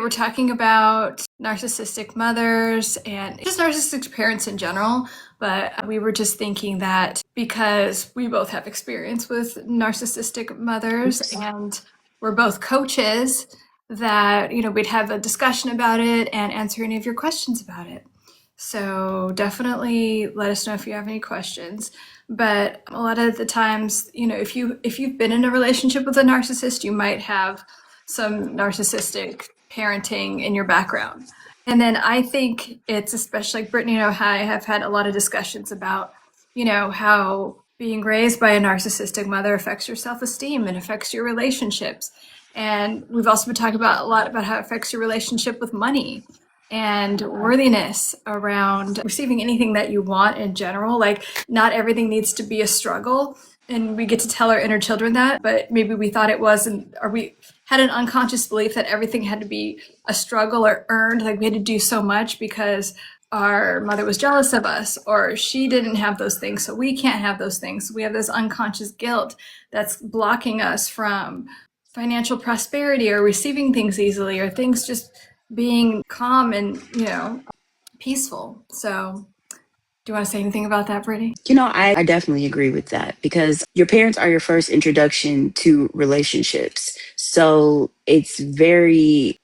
We're talking about narcissistic mothers and just narcissistic parents in general, but we were just thinking that because we both have experience with narcissistic mothers and we're both coaches, that we'd have a discussion about it and answer any of your questions about it. So definitely let us know if you have any questions. But a lot of the times, if you've been in a relationship with a narcissist, you might have some narcissistic parenting in your background. And then I think it's especially like Brittany and I have had a lot of discussions about, how being raised by a narcissistic mother affects your self-esteem and affects your relationships. And we've also been talking about a lot about how it affects your relationship with money and worthiness around receiving anything that you want in general. Like, not everything needs to be a struggle. And we get to tell our inner children that, but maybe we thought it was, or we had an unconscious belief that everything had to be a struggle or earned, like we had to do so much because our mother was jealous of us, or she didn't have those things, so we can't have those things. We have this unconscious guilt that's blocking us from financial prosperity or receiving things easily, or things just being calm and, peaceful. So do you want to say anything about that, Brittany? I definitely agree with that because your parents are your first introduction to relationships. So it's very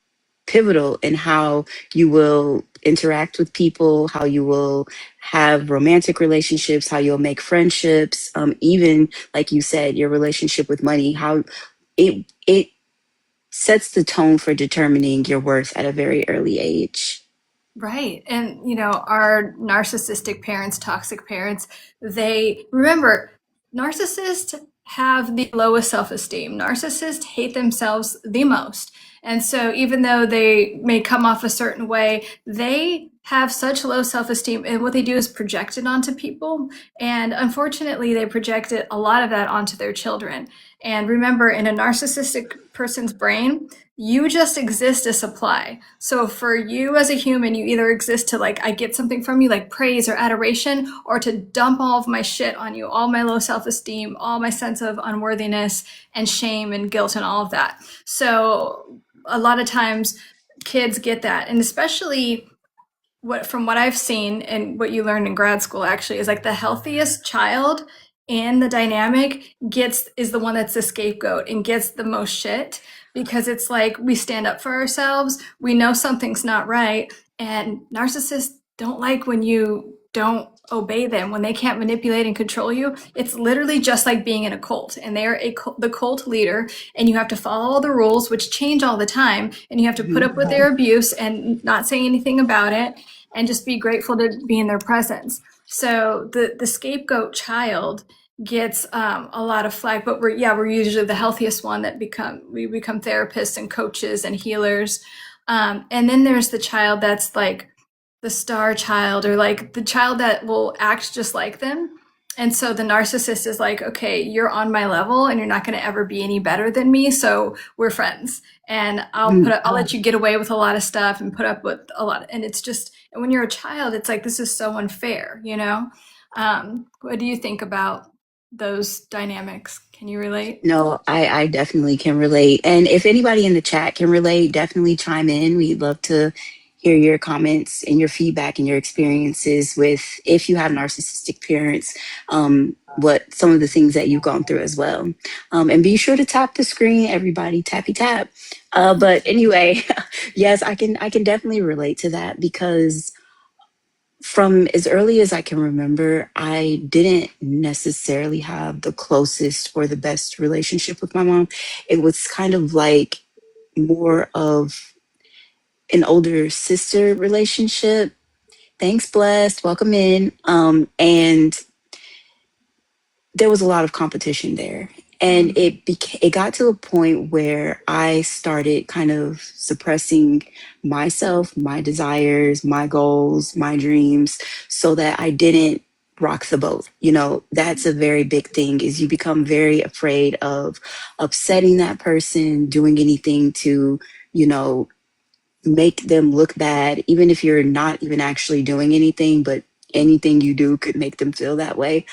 pivotal in how you will interact with people, how you will have romantic relationships, how you'll make friendships, even like you said, your relationship with money, how it sets the tone for determining your worth at a very early age. Right. And, our narcissistic parents, toxic parents, they remember narcissists have the lowest self esteem. Narcissists hate themselves the most. And so, even though they may come off a certain way, they have such low self esteem. And what they do is project it onto people. And unfortunately, they project a lot of that onto their children. And remember, in a narcissistic person's brain, you just exist as supply. So for you as a human, you either exist to I get something from you, like praise or adoration, or to dump all of my shit on you, all my low self-esteem, all my sense of unworthiness and shame and guilt and all of that. So a lot of times kids get that. And especially from what I've seen and what you learned in grad school actually is the healthiest child in the dynamic is the one that's the scapegoat and gets the most shit, because it's we stand up for ourselves, we know something's not right, and narcissists don't like when you don't obey them, when they can't manipulate and control you. It's literally just like being in a cult, and they're the cult leader, and you have to follow all the rules, which change all the time, and you have to put up with their abuse and not say anything about it and just be grateful to be in their presence. So the scapegoat child gets a lot of flack, but we're usually the healthiest one that we become therapists and coaches and healers. And then there's the child that's the star child, or the child that will act just like them. And so the narcissist is okay, you're on my level and you're not going to ever be any better than me, so we're friends. And I'll let you get away with a lot of stuff and put up with a lot. And it's just, and when you're a child, it's this is so unfair, What do you think about those dynamics? Can you relate? No, I definitely can relate. And if anybody in the chat can relate, definitely chime in. We'd love to hear your comments and your feedback and your experiences with, if you have narcissistic parents, what some of the things that you've gone through as well. And be sure to tap the screen, everybody, tappy tap. But anyway, yes, I can definitely relate to that because from as early as I can remember, I didn't necessarily have the closest or the best relationship with my mom. It was kind of more of an older sister relationship. Thanks, Blessed. Welcome in. And there was a lot of competition there. And it got to a point where I started kind of suppressing myself, my desires, my goals, my dreams, so that I didn't rock the boat. That's a very big thing, is you become very afraid of upsetting that person, doing anything to, make them look bad, even if you're not even actually doing anything, but anything you do could make them feel that way.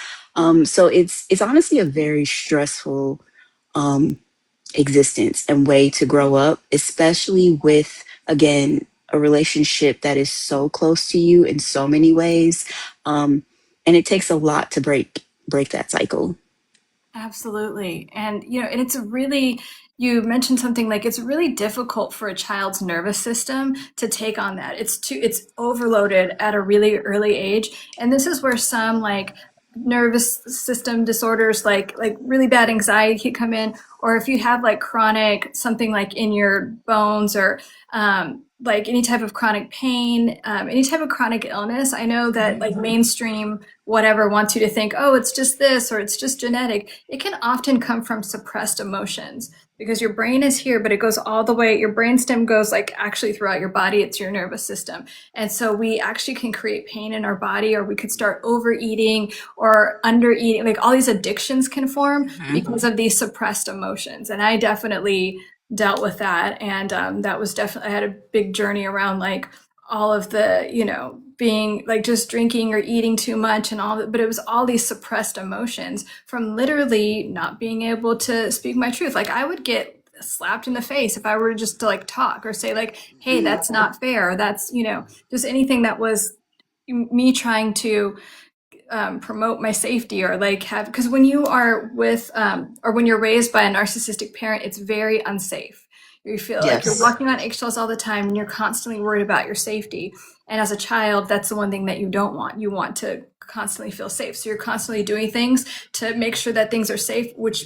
So it's honestly a very stressful existence and way to grow up, especially with again, a relationship that is so close to you in so many ways. And it takes a lot to break that cycle. Absolutely. And, and it's really, you mentioned something like it's really difficult for a child's nervous system to take on that. It's overloaded at a really early age. And this is where some like nervous system disorders, like really bad anxiety can come in, or if you have like chronic, something like in your bones or, like any type of chronic pain, any type of chronic illness. I know that like mainstream whatever wants you to think, oh, it's just this or it's just genetic. It can often come from suppressed emotions because your brain is here, but it goes all the way. Your brainstem goes like actually throughout your body. It's your nervous system. And so we actually can create pain in our body, or we could start overeating or undereating. Like all these addictions can form because of these suppressed emotions. And I definitely dealt with that. And that was definitely, I had a big journey around like all of the, being like just drinking or eating too much and all that, but it was all these suppressed emotions from literally not being able to speak my truth. Like I would get slapped in the face if I were just to like talk or say like, hey, that's not fair. Or that's, just anything that was me trying to promote my safety or like have, because when you are with, or when you're raised by a narcissistic parent, it's very unsafe. You feel like you're Yes. walking on eggshells all the time and you're constantly worried about your safety. And as a child, that's the one thing that you don't want. You want to constantly feel safe. So you're constantly doing things to make sure that things are safe, which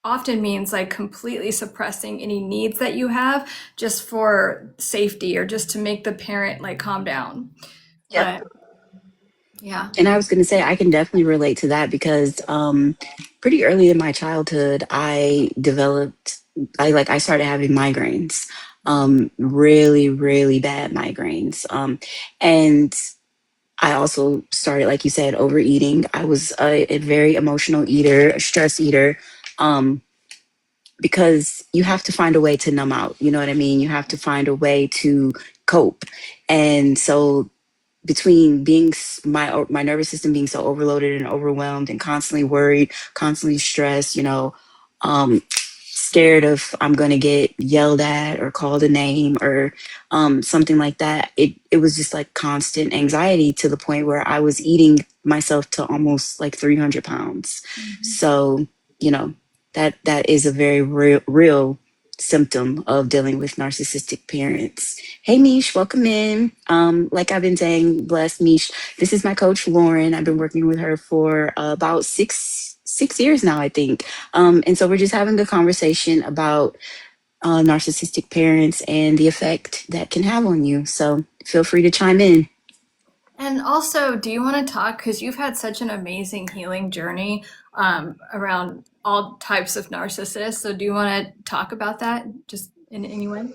often means like completely suppressing any needs that you have just for safety or just to make the parent like calm down. Yep. But yeah. And I was going to say, I can definitely relate to that because pretty early in my childhood, I started having migraines, really, really bad migraines. And I also started, like you said, overeating. I was a very emotional eater, a stress eater, um, because you have to find a way to numb out. You know what I mean? You have to find a way to cope. And so between being my nervous system being so overloaded and overwhelmed and constantly worried, constantly stressed, scared of I'm going to get yelled at or called a name or something like that. It was just like constant anxiety to the point where I was eating myself to almost like 300 pounds. Mhm. So, you know, that is a very real symptom of dealing with narcissistic parents. Hey Mish, welcome in. Like I've been saying, bless Mish. This is my coach Lauren. I've been working with her for about six years now, I think. And so we're just having a conversation about narcissistic parents and the effect that can have on you. So feel free to chime in. And also, do you want to talk? Because you've had such an amazing healing journey around all types of narcissists. So, do you want to talk about that just in any way?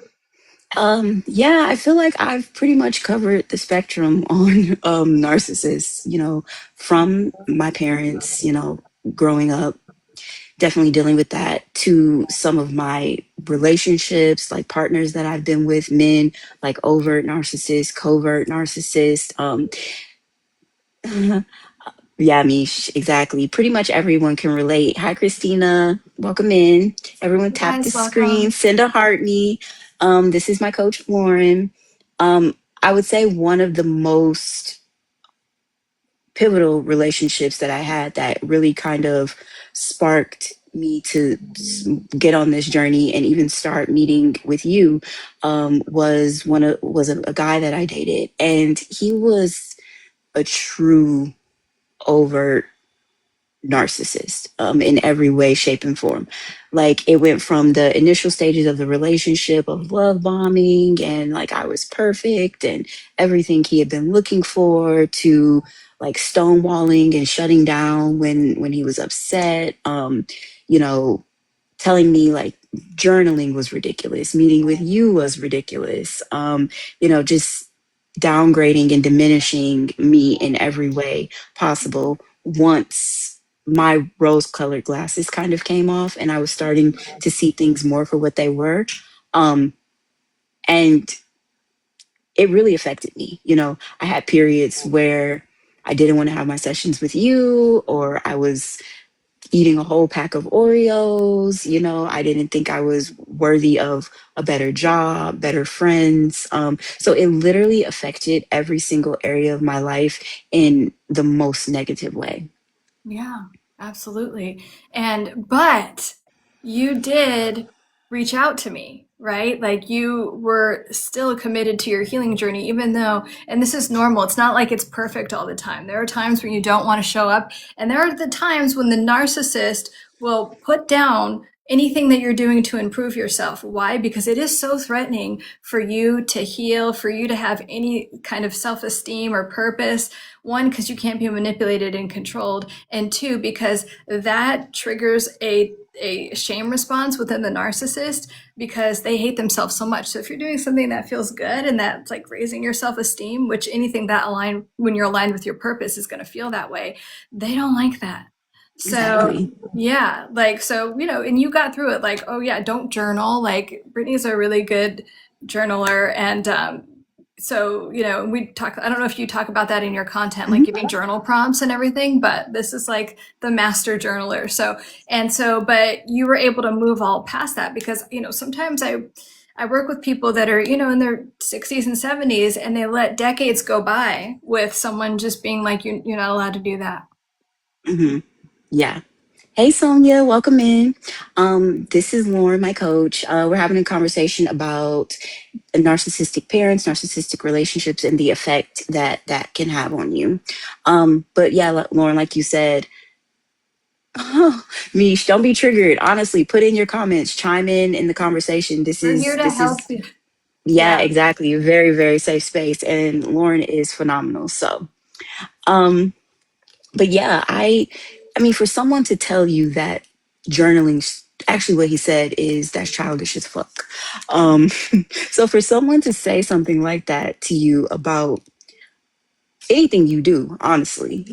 Yeah, I feel like I've pretty much covered the spectrum on narcissists, from my parents, growing up, definitely dealing with that, to some of my relationships, like partners that I've been with, men, like overt narcissists, covert narcissists. Yeah, Mish, exactly. Pretty much everyone can relate. Hi, Christina. Welcome in. Everyone You tap the guys, screen, welcome. send a heart me. This is my coach, Lauren. I would say one of the most pivotal relationships that I had that really kind of sparked me to get on this journey and even start meeting with you was a guy that I dated, and he was a true overt narcissist, in every way, shape, and form. Like it went from the initial stages of the relationship of love bombing and like I was perfect and everything he had been looking for, to like stonewalling and shutting down when he was upset. You know, telling me like journaling was ridiculous, meeting with you was ridiculous. Just downgrading and diminishing me in every way possible. Once my rose colored glasses kind of came off and I was starting to see things more for what they were. Um, and it really affected me. I had periods where I didn't want to have my sessions with you, or I was eating a whole pack of Oreos. You know, I didn't think I was worthy of a better job, better friends. So it literally affected every single area of my life in the most negative way. Yeah, absolutely. But you did reach out to me, right? Like you were still committed to your healing journey, even though, and this is normal, it's not like it's perfect all the time. There are times when you don't want to show up, and there are the times when the narcissist will put down anything that you're doing to improve yourself. Why? Because it is so threatening for you to heal, for you to have any kind of self esteem or purpose. One, because you can't be manipulated and controlled, and two, because that triggers a shame response within the narcissist because they hate themselves so much. So if you're doing something that feels good and that's like raising your self-esteem, which anything that align when you're aligned with your purpose is going to feel that way, they don't like that. So Exactly. yeah, like so, and you got through it. Like, oh yeah, don't journal. Like Brittany's a really good journaler, and so we talk. I don't know if you talk about that in your content, like Mhm. giving journal prompts and everything, but this is like the master journaler. But you were able to move all past that because sometimes I work with people that are in their 60s and 70s, and they let decades go by with someone just being like, you're not allowed to do that. Hmm. Yeah. Hey, Sonia, welcome in. This is Lauren, my coach. We're having a conversation about narcissistic parents, narcissistic relationships, and the effect that that can have on you. But yeah, Lauren, like you said, Mish, don't be triggered. Honestly, put in your comments, chime in the conversation. This We're here is to this help is you. yeah, Yeah. exactly. A very, very safe space. And Lauren is phenomenal. So, um, but yeah, I mean, for someone to tell you that journaling, actually what he said is that's childish as fuck. Um, so for someone to say something like that to you about anything you do, honestly,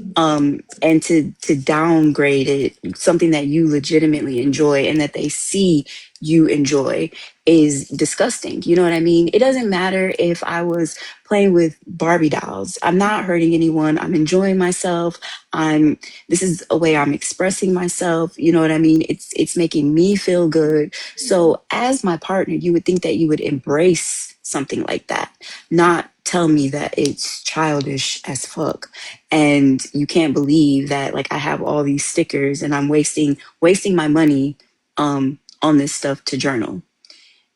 and to downgrade it, something that you legitimately enjoy and that they see you enjoy is disgusting. You know what I mean? It doesn't matter if I was playing with Barbie dolls. I'm not hurting anyone. I'm enjoying myself. I'm This is a way I'm expressing myself. You know what I mean? It's making me feel good. So as my partner, you would think that you would embrace something like that, not tell me that it's childish as fuck and you can't believe that like I have all these stickers and I'm wasting my money on this stuff to journal.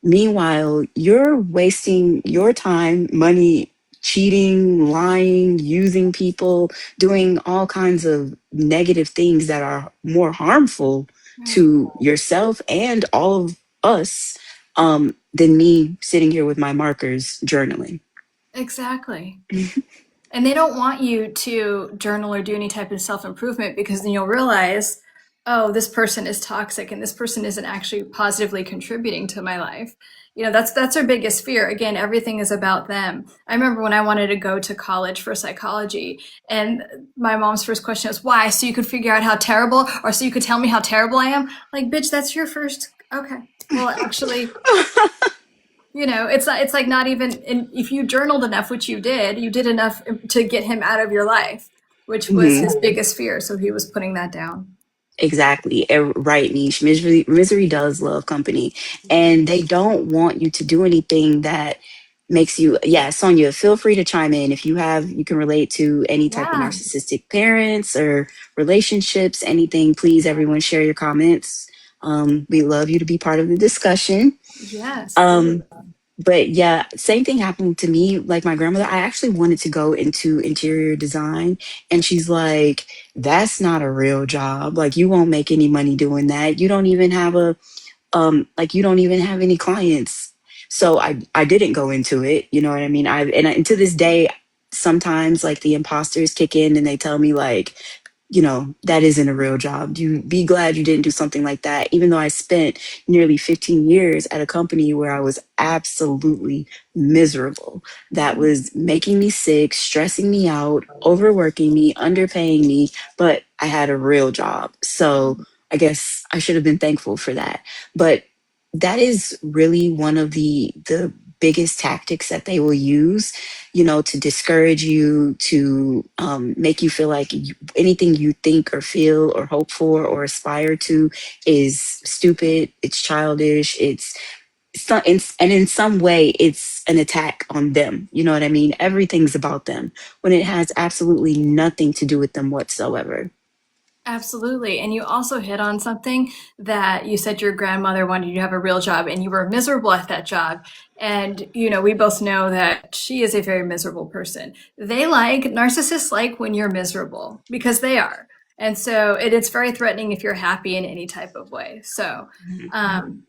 Meanwhile, you're wasting your time, money, cheating, lying, using people, doing all kinds of negative things that are more harmful Right. to yourself and all of us, than me sitting here with my markers journaling. Exactly. And they don't want you to journal or do any type of self improvement because then you'll realize, oh, this person is toxic and this person isn't actually positively contributing to my life. That's our biggest fear. Again, everything is about them. I remember when I wanted to go to college for psychology, and my mom's first question was, why? So you could figure out how terrible, or so you could tell me how terrible I am? Like, bitch, that's your first. Okay. Well, actually, it's like not even if you journaled enough, which you did enough to get him out of your life, which was Mhm. his biggest fear. So he was putting that down. Exactly. Right, Niche. Misery does love company. And they don't want you to do anything that makes you, yeah, Sonia, feel free to chime in. If you can relate to any type of Yeah. narcissistic parents or relationships, anything, please, everyone, share your comments. We love you to be part of the discussion. Yes, please. Um, but yeah, same thing happened to me. Like my grandmother, I actually wanted to go into interior design, and she's like, "That's not a real job. Like you won't make any money doing that. You don't even have you don't even have any clients." So I didn't go into it. You know what I mean? And to this day, sometimes like the imposters kick in and they tell me like, that isn't a real job. You be glad you didn't do something like that. Even though I spent nearly 15 years at a company where I was absolutely miserable, that was making me sick, stressing me out, overworking me, underpaying me, but I had a real job. So I guess I should have been thankful for that. But that is really one of the biggest tactics that they will use, to discourage you, to make you feel like anything you think or feel or hope for or aspire to is stupid, it's childish, and in some way it's an attack on them. You know what I mean? Everything's about them when it has absolutely nothing to do with them whatsoever. Absolutely. And you also hit on something that you said your grandmother wanted you to have a real job and you were miserable at that job. And, we both know that she is a very miserable person. Narcissists like when you're miserable because they are. And so it's very threatening if you're happy in any type of way. So,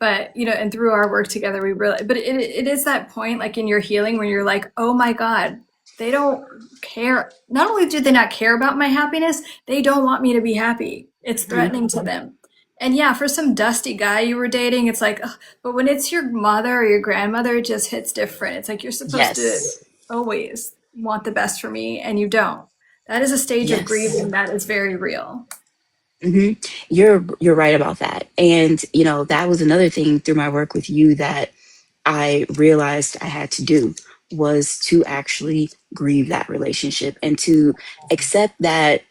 but, and through our work together, we really, but it is that point, like in your healing where you're like, oh my God, they don't care. Not only do they not care about my happiness, they don't want me to be happy. It's threatening to them. And yeah, for some dusty guy you were dating, it's like, ugh, but when it's your mother or your grandmother, it just hits different. It's like you're supposed to Yes. always want the best for me, and you don't. That is a stage of Yes. grieving that is very real. hmm You're right about that. And that was another thing through my work with you that I realized I had to do, was to actually grieve that relationship and to accept that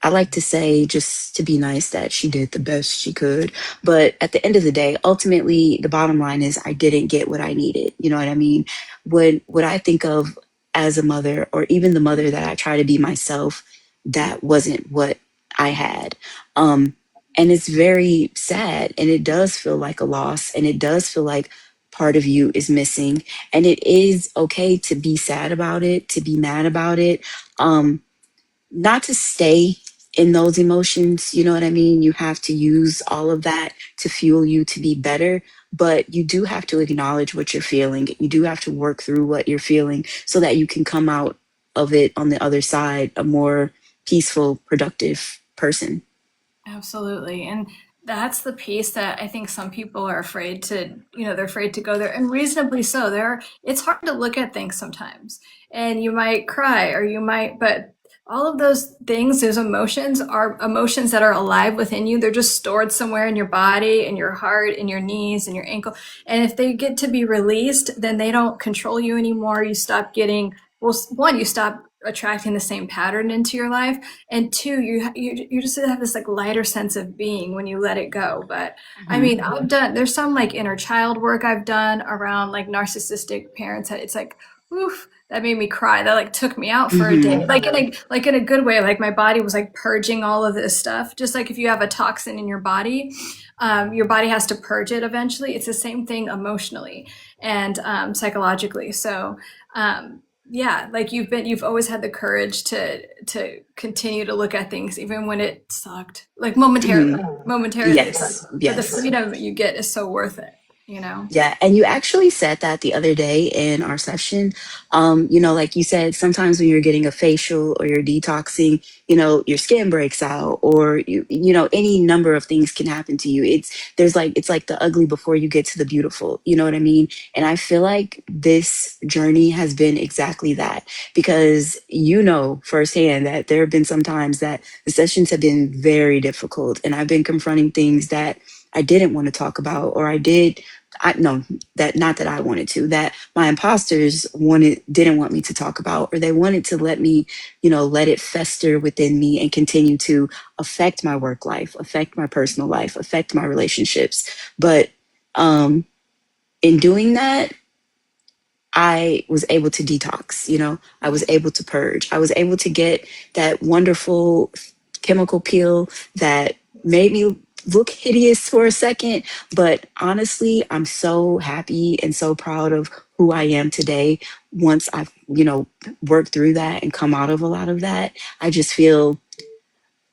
I like to say, just to be nice, that she did the best she could. But at the end of the day, ultimately, the bottom line is I didn't get what I needed. You know what I mean? What I think of as a mother, or even the mother that I try to be myself, that wasn't what I had. Um, and it's very sad, and it does feel like a loss, and it does feel like part of you is missing. And it is okay to be sad about it, to be mad about it. Not to stay in those emotions, you know what I mean? You have to use all of that to fuel you to be better, but you do have to acknowledge what you're feeling. You do have to work through what you're feeling so that you can come out of it on the other side a more peaceful, productive person. Absolutely. And that's the piece that I think some people are afraid to, they're afraid to go there, and reasonably so. It's hard to look at things sometimes, and you might cry or but all of those things, those emotions are emotions that are alive within you. They're just stored somewhere in your body, in your heart, in your knees, in your ankle. And if they get to be released, then they don't control you anymore. You stop one, you stop attracting the same pattern into your life, and two, you just have this like lighter sense of being when you let it go. But I Mhm. mean, there's some like inner child work I've done around like narcissistic parents. It's like, oof, that made me cry. That like took me out for a day, Mhm. like in a good way. Like my body was like purging all of this stuff. Just like if you have a toxin in your body has to purge it eventually. It's the same thing emotionally and psychologically. So yeah, like you've always had the courage to continue to look at things even when it sucked, like momentarily. Mhm. Momentarily it sucked, Yes. but the Yes. freedom you get is so worth it, you know. Yeah, and you actually said that the other day in our session. Like you said, sometimes when you're getting a facial or you're detoxing, your skin breaks out, or any number of things can happen to you. It's like the ugly before you get to the beautiful. You know what I mean? And I feel like this journey has been exactly that, because firsthand that there have been some times that the sessions have been very difficult, and I've been confronting things that I didn't want to talk about, or I no, that not that I wanted to, that my imposters didn't want me to talk about, or they wanted to let me, let it fester within me and continue to affect my work life, affect my personal life, affect my relationships. But um, in doing that, I was able to detox, I was able to purge. I was able to get that wonderful chemical peel that made me look hideous for a second. But honestly, I'm so happy and so proud of who I am today. Once I've, worked through that and come out of a lot of that, I just feel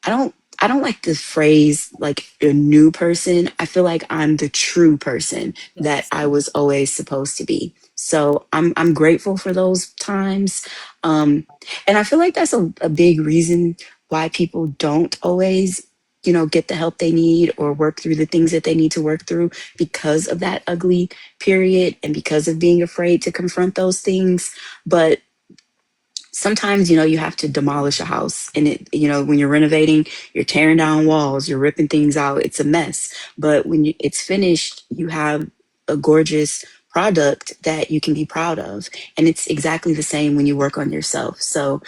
I don't like the phrase like a new person. I feel like I'm the true person that Yes. I was always supposed to be. So I'm grateful for those times. Um, and I feel like that's a big reason why people don't always, get the help they need or work through the things that they need to work through, because of that ugly period and because of being afraid to confront those things. But sometimes you have to demolish a house, and when you're renovating, you're tearing down walls, you're ripping things out, it's a mess. But when it's finished, you have a gorgeous product that you can be proud of. And it's exactly the same when you work on yourself. So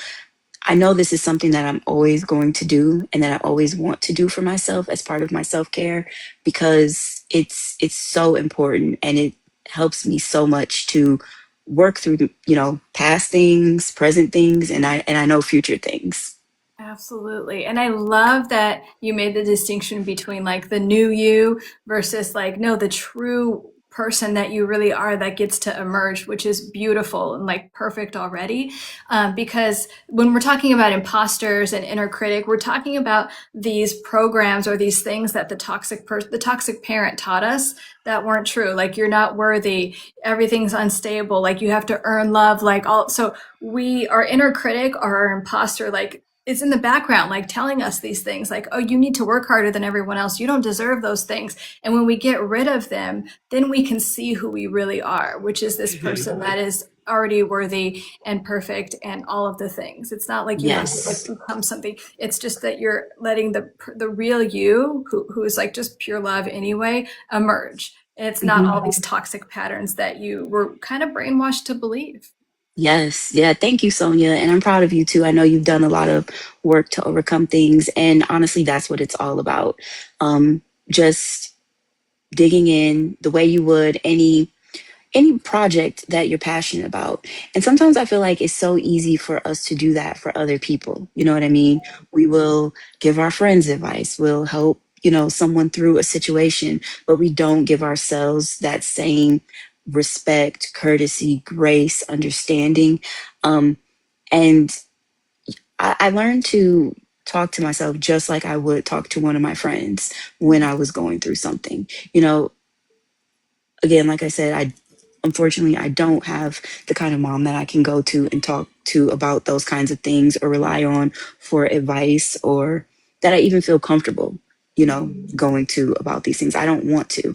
I know this is something that I'm always going to do and that I always want to do for myself as part of my self-care, because it's so important, and it helps me so much to work through past things, present things, and I know future things. Absolutely. And I love that you made the distinction between like the new you versus like, no, the true person that you really are that gets to emerge, which is beautiful and like perfect already. Because when we're talking about imposters and inner critic, we're talking about these programs or these things that the toxic parent taught us that weren't true. Like you're not worthy, everything's unstable, like you have to earn love, like all. So our inner critic or our imposter, like it's in the background, like telling us these things like, oh, you need to work harder than everyone else. You don't deserve those things. And when we get rid of them, then we can see who we really are, which is this person that is already worthy and perfect and all of the things. It's not like you have to like Yes. become something. It's just that you're letting the real you, who is like just pure love anyway, emerge. And it's not all these toxic patterns that you were kind of brainwashed to believe. Yes. Yeah. Thank you, Sonia. And I'm proud of you too. I know you've done a lot of work to overcome things. And honestly, that's what it's all about. Just digging in the way you would any project that you're passionate about. And sometimes I feel like it's so easy for us to do that for other people. You know what I mean? We will give our friends advice, we'll help, someone through a situation, but we don't give ourselves that same respect, courtesy, grace, understanding. And I learned to talk to myself just like I would talk to one of my friends when I was going through something. Again, like I said, unfortunately I don't have the kind of mom that I can go to and talk to about those kinds of things or rely on for advice, or that I even feel comfortable, going to about these things. I don't want to.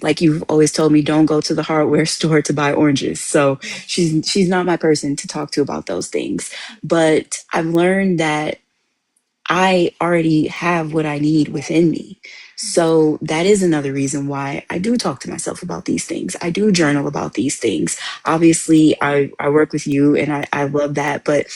Like you've always told me, don't go to the hardware store to buy oranges. So she's not my person to talk to about those things. But I've learned that I already have what I need within me. So that is another reason why I do talk to myself about these things. I do journal about these things. Obviously, I work with you and I love that. But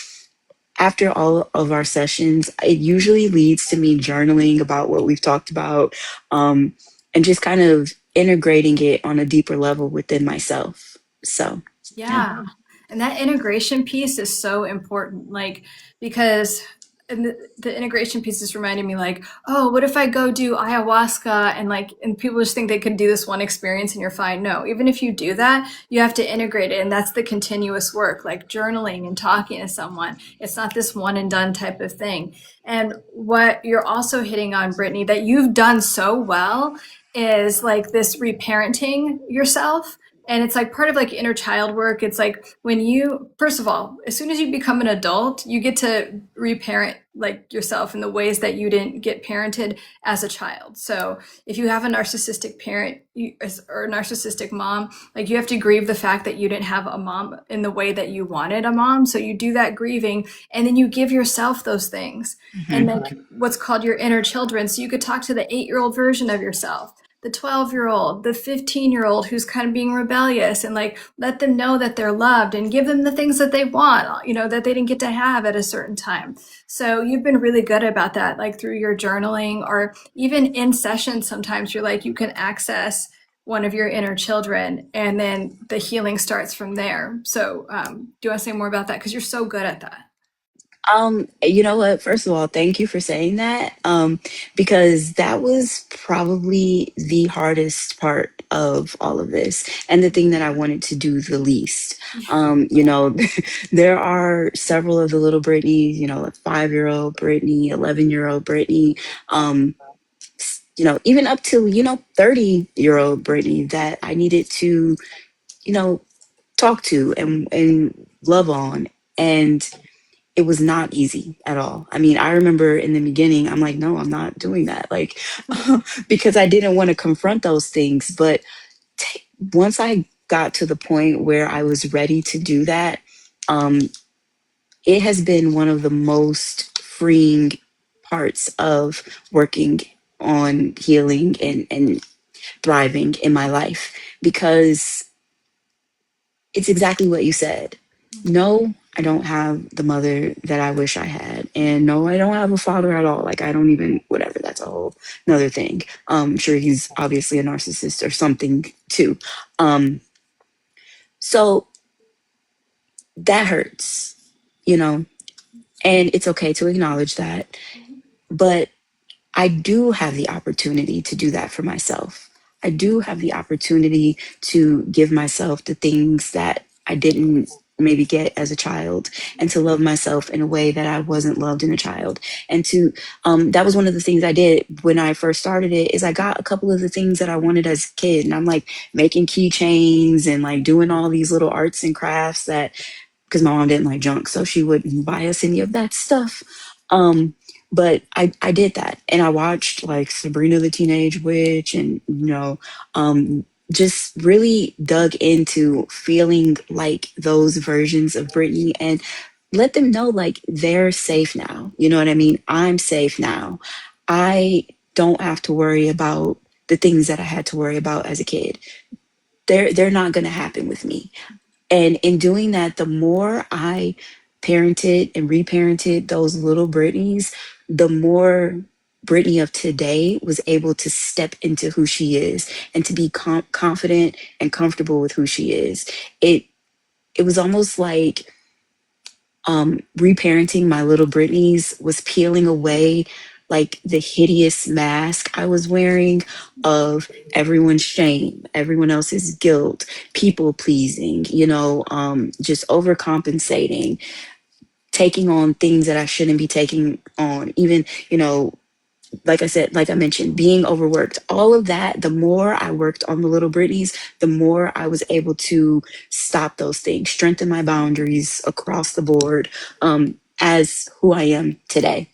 after all of our sessions, it usually leads to me journaling about what we've talked about, and just kind of integrating it on a deeper level within myself. So, yeah. Yeah. And that integration piece is so important, like, because and the integration piece is reminding me, like, oh, what if I go do ayahuasca and people just think they can do this one experience and you're fine. No, even if you do that, you have to integrate it. And that's the continuous work, like journaling and talking to someone. It's not this one and done type of thing. And what you're also hitting on, Brittany, that you've done so well is like this reparenting yourself, and it's like part of like inner child work. It's like when you, first of all, as soon as you become an adult, you get to reparent like yourself in the ways that you didn't get parented as a child. So if you have a narcissistic parent or a narcissistic mom, like you have to grieve the fact that you didn't have a mom in the way that you wanted a mom. So you do that grieving, and then you give yourself those things. And Mhm. like what's called your inner children. So you could talk to the 8-year-old version of yourself, the 12-year-old, the 15-year-old who's kind of being rebellious, and like let them know that they're loved and give them the things that they want, that they didn't get to have at a certain time. So you've been really good about that, like through your journaling or even in sessions. Sometimes you're like, you can access one of your inner children and then the healing starts from there. So do you want to say more about that? Because you're so good at that. You know what? First of all, thank you for saying that. Because that was probably the hardest part of all of this, and the thing that I wanted to do the least. There are several of the little Britneys, like 5-year-old Britney, 11-year-old Britney, even up to, 30-year-old Britney that I needed to, you know, talk to and love on. And it was not easy at all. I mean, I remember in the beginning, I'm like, no, I'm not doing that. Like, because I didn't want to confront those things. But t- once I got to the point where I was ready to do that, um, it has been one of the most freeing parts of working on healing and thriving in my life, because it's exactly what you said. No, I don't have the mother that I wish I had. And no, I don't have a father at all. Like, I don't even, whatever, that's a whole another thing. I'm sure he's obviously a narcissist or something too. Um, so that hurts, you know, and it's okay to acknowledge that. But I do have the opportunity to do that for myself. I do have the opportunity to give myself the things that I didn't maybe get as a child, and to love myself in a way that I wasn't loved in a child. And to, that was one of the things I did when I first started it, is I got a couple of the things that I wanted as a kid. And I'm like making keychains and like doing all these little arts and crafts that, because my mom didn't like junk, so she wouldn't buy us any of that stuff. Um, but I did that, and I watched like Sabrina the Teenage Witch, and just really dug into feeling like those versions of Britney, and let them know like they're safe now. You know what I mean? I'm safe now. I don't have to worry about the things that I had to worry about as a kid. They're not going to happen with me. And in doing that, the more I parented and reparented those little Britneys, the more Britney of today was able to step into who she is, and to be confident and comfortable with who she is. It it was almost like, reparenting my little Britneys was peeling away like the hideous mask I was wearing of everyone's shame, everyone else's guilt, people pleasing, just overcompensating, taking on things that I shouldn't be taking on, even, like I said, like I mentioned, being overworked, all of that. The more I worked on the little Britneys, the more I was able to stop those things, strengthen my boundaries across the board, as who I am today.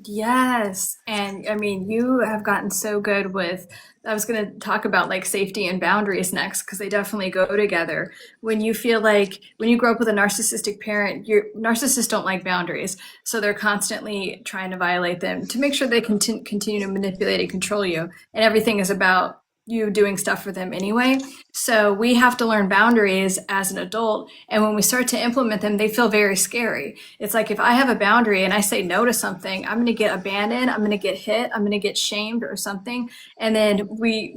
Yes. And I mean, you have gotten so good with, I was going to talk about like safety and boundaries next, because they definitely go together. When you feel like, when you grow up with a narcissistic parent, your narcissists don't like boundaries. So they're constantly trying to violate them to make sure they continue to manipulate and control you. And everything is about you doing stuff for them anyway. So we have to learn boundaries as an adult. And when we start to implement them, they feel very scary. It's like if I have a boundary and I say no to something, I'm going to get abandoned, I'm going to get hit, I'm going to get shamed or something. And then we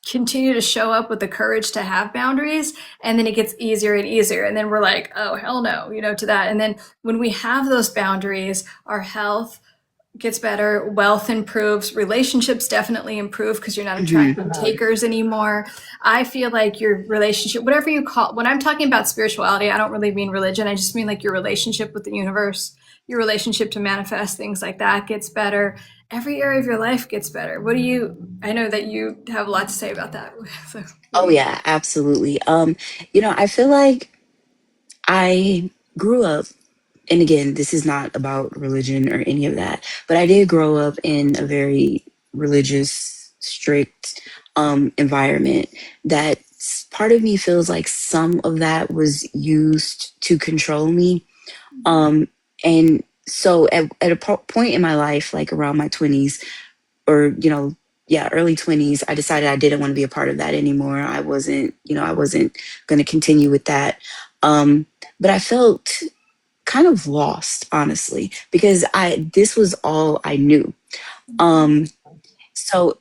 continue to show up with the courage to have boundaries, and then it gets easier and easier, and then we're like, oh hell no, to that. And then when we have those boundaries, our health gets better, wealth improves, relationships definitely improve because you're not Hmm. attracting takers anymore. I feel like your relationship, whatever you call, when I'm talking about spirituality, I don't really mean religion. I just mean like your relationship with the universe, your relationship to manifest, things like that gets better. Every area of your life gets better. I know that you have a lot to say about that. So what do Oh you? yeah, absolutely. I feel like I grew up, and again, this is not about religion or any of that, but I did grow up in a very religious, strict, environment that part of me feels like some of that was used to control me. Um, and so at a point in my life, like around my 20s, or, yeah, early 20s, I decided I didn't want to be a part of that anymore. I wasn't going to continue with that. But I felt kind of lost, honestly, because this was all I knew. Um, so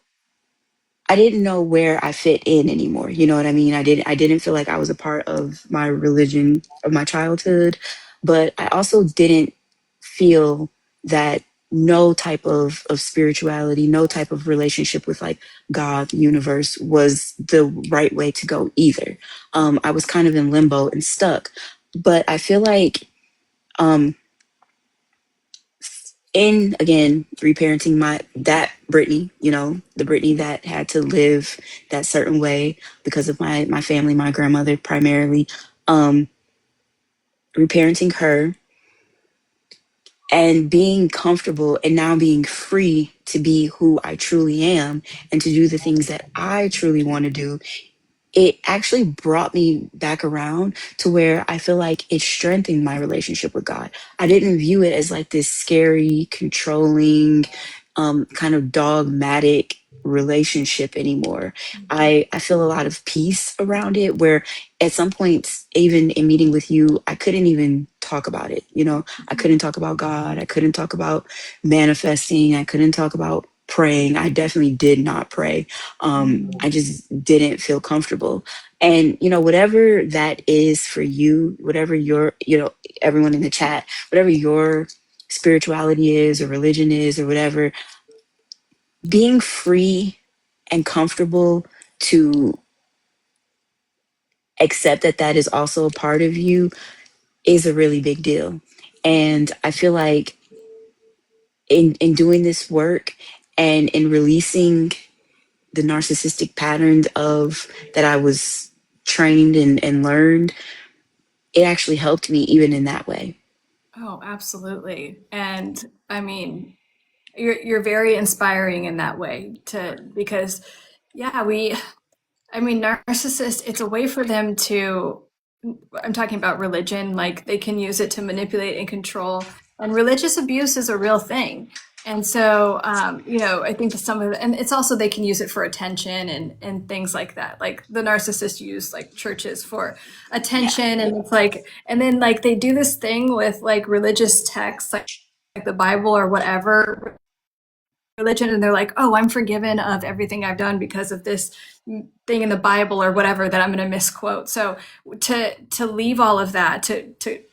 I didn't know where I fit in anymore. You know what I mean? I didn't feel like I was a part of my religion of my childhood, but I also didn't feel that no type of spirituality, no type of relationship with like God, the universe was the right way to go either. I was kind of in limbo and stuck. But I feel like, um, in again reparenting that Brittany, the Brittany that had to live that certain way because of my family, my grandmother primarily, um, reparenting her and being comfortable and now being free to be who I truly am and to do the things that I truly want to do. It actually brought me back around to where I feel like it strengthened my relationship with God. I didn't view it as like this scary, controlling, kind of dogmatic relationship anymore. I feel a lot of peace around it, where at some points, even in meeting with you, I couldn't even talk about it. You know, I couldn't talk about God. I couldn't talk about manifesting. I couldn't talk about praying. I definitely did not pray. I just didn't feel comfortable. And, you know, whatever that is for you, whatever your, you know, everyone in the chat, whatever your spirituality is or religion is or whatever, being free and comfortable to accept that that is also a part of you is a really big deal. And I feel like in doing this work and in releasing the narcissistic patterns of that I was trained and learned, it actually helped me even in that way. Oh, absolutely. And I mean, you're very inspiring in that way to because yeah, I mean, narcissists, it's a way for them to, I'm talking about religion, like they can use it to manipulate and control. And religious abuse is a real thing. And so, you know, I think some of and it's also they can use it for attention and things like that. Like the narcissists use like churches for Yeah. attention, and it's like, and then like they do this thing with like religious texts, like the Bible or whatever, religion, and they're like, oh, I'm forgiven of everything I've done because of this thing in the Bible or whatever that I'm going to misquote. So to leave all of that, to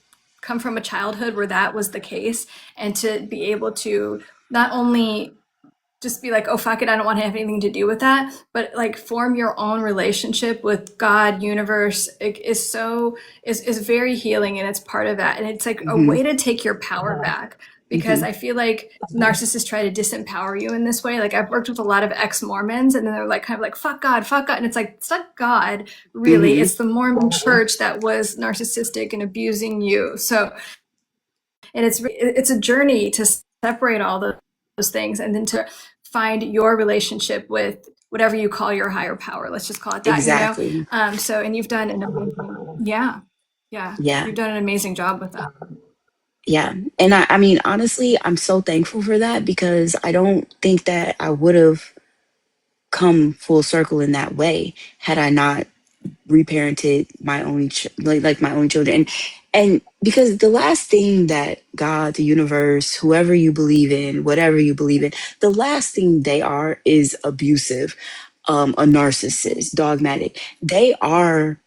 come from a childhood where that was the case, and to be able to not only just be like, oh, fuck it, I don't want to have anything to do with that, but like form your own relationship with God, universe, is so, is very healing, and it's part of that. And it's like a Hmm. way to take your power back, because Hmm. I feel like narcissists try to disempower you in this way. Like I've worked with a lot of ex-Mormons, and then they're like kind of like, fuck God, fuck God. And it's like, it's not God, really. Hmm. It's the Mormon church that was narcissistic and abusing you. So, and it's a journey to separate all those things, and then to find your relationship with whatever you call your higher power. Let's just call it that, you know. Exactly. So, and you've done an amazing, yeah, yeah, Yeah. you've done an amazing job with that. Yeah. And I mean, honestly, I'm so thankful for that because I don't think that I would have come full circle in that way had I not reparented my own like my own children. And because the last thing that God, the universe, whoever you believe in, whatever you believe in, the last thing they are is abusive, a narcissist, dogmatic. They are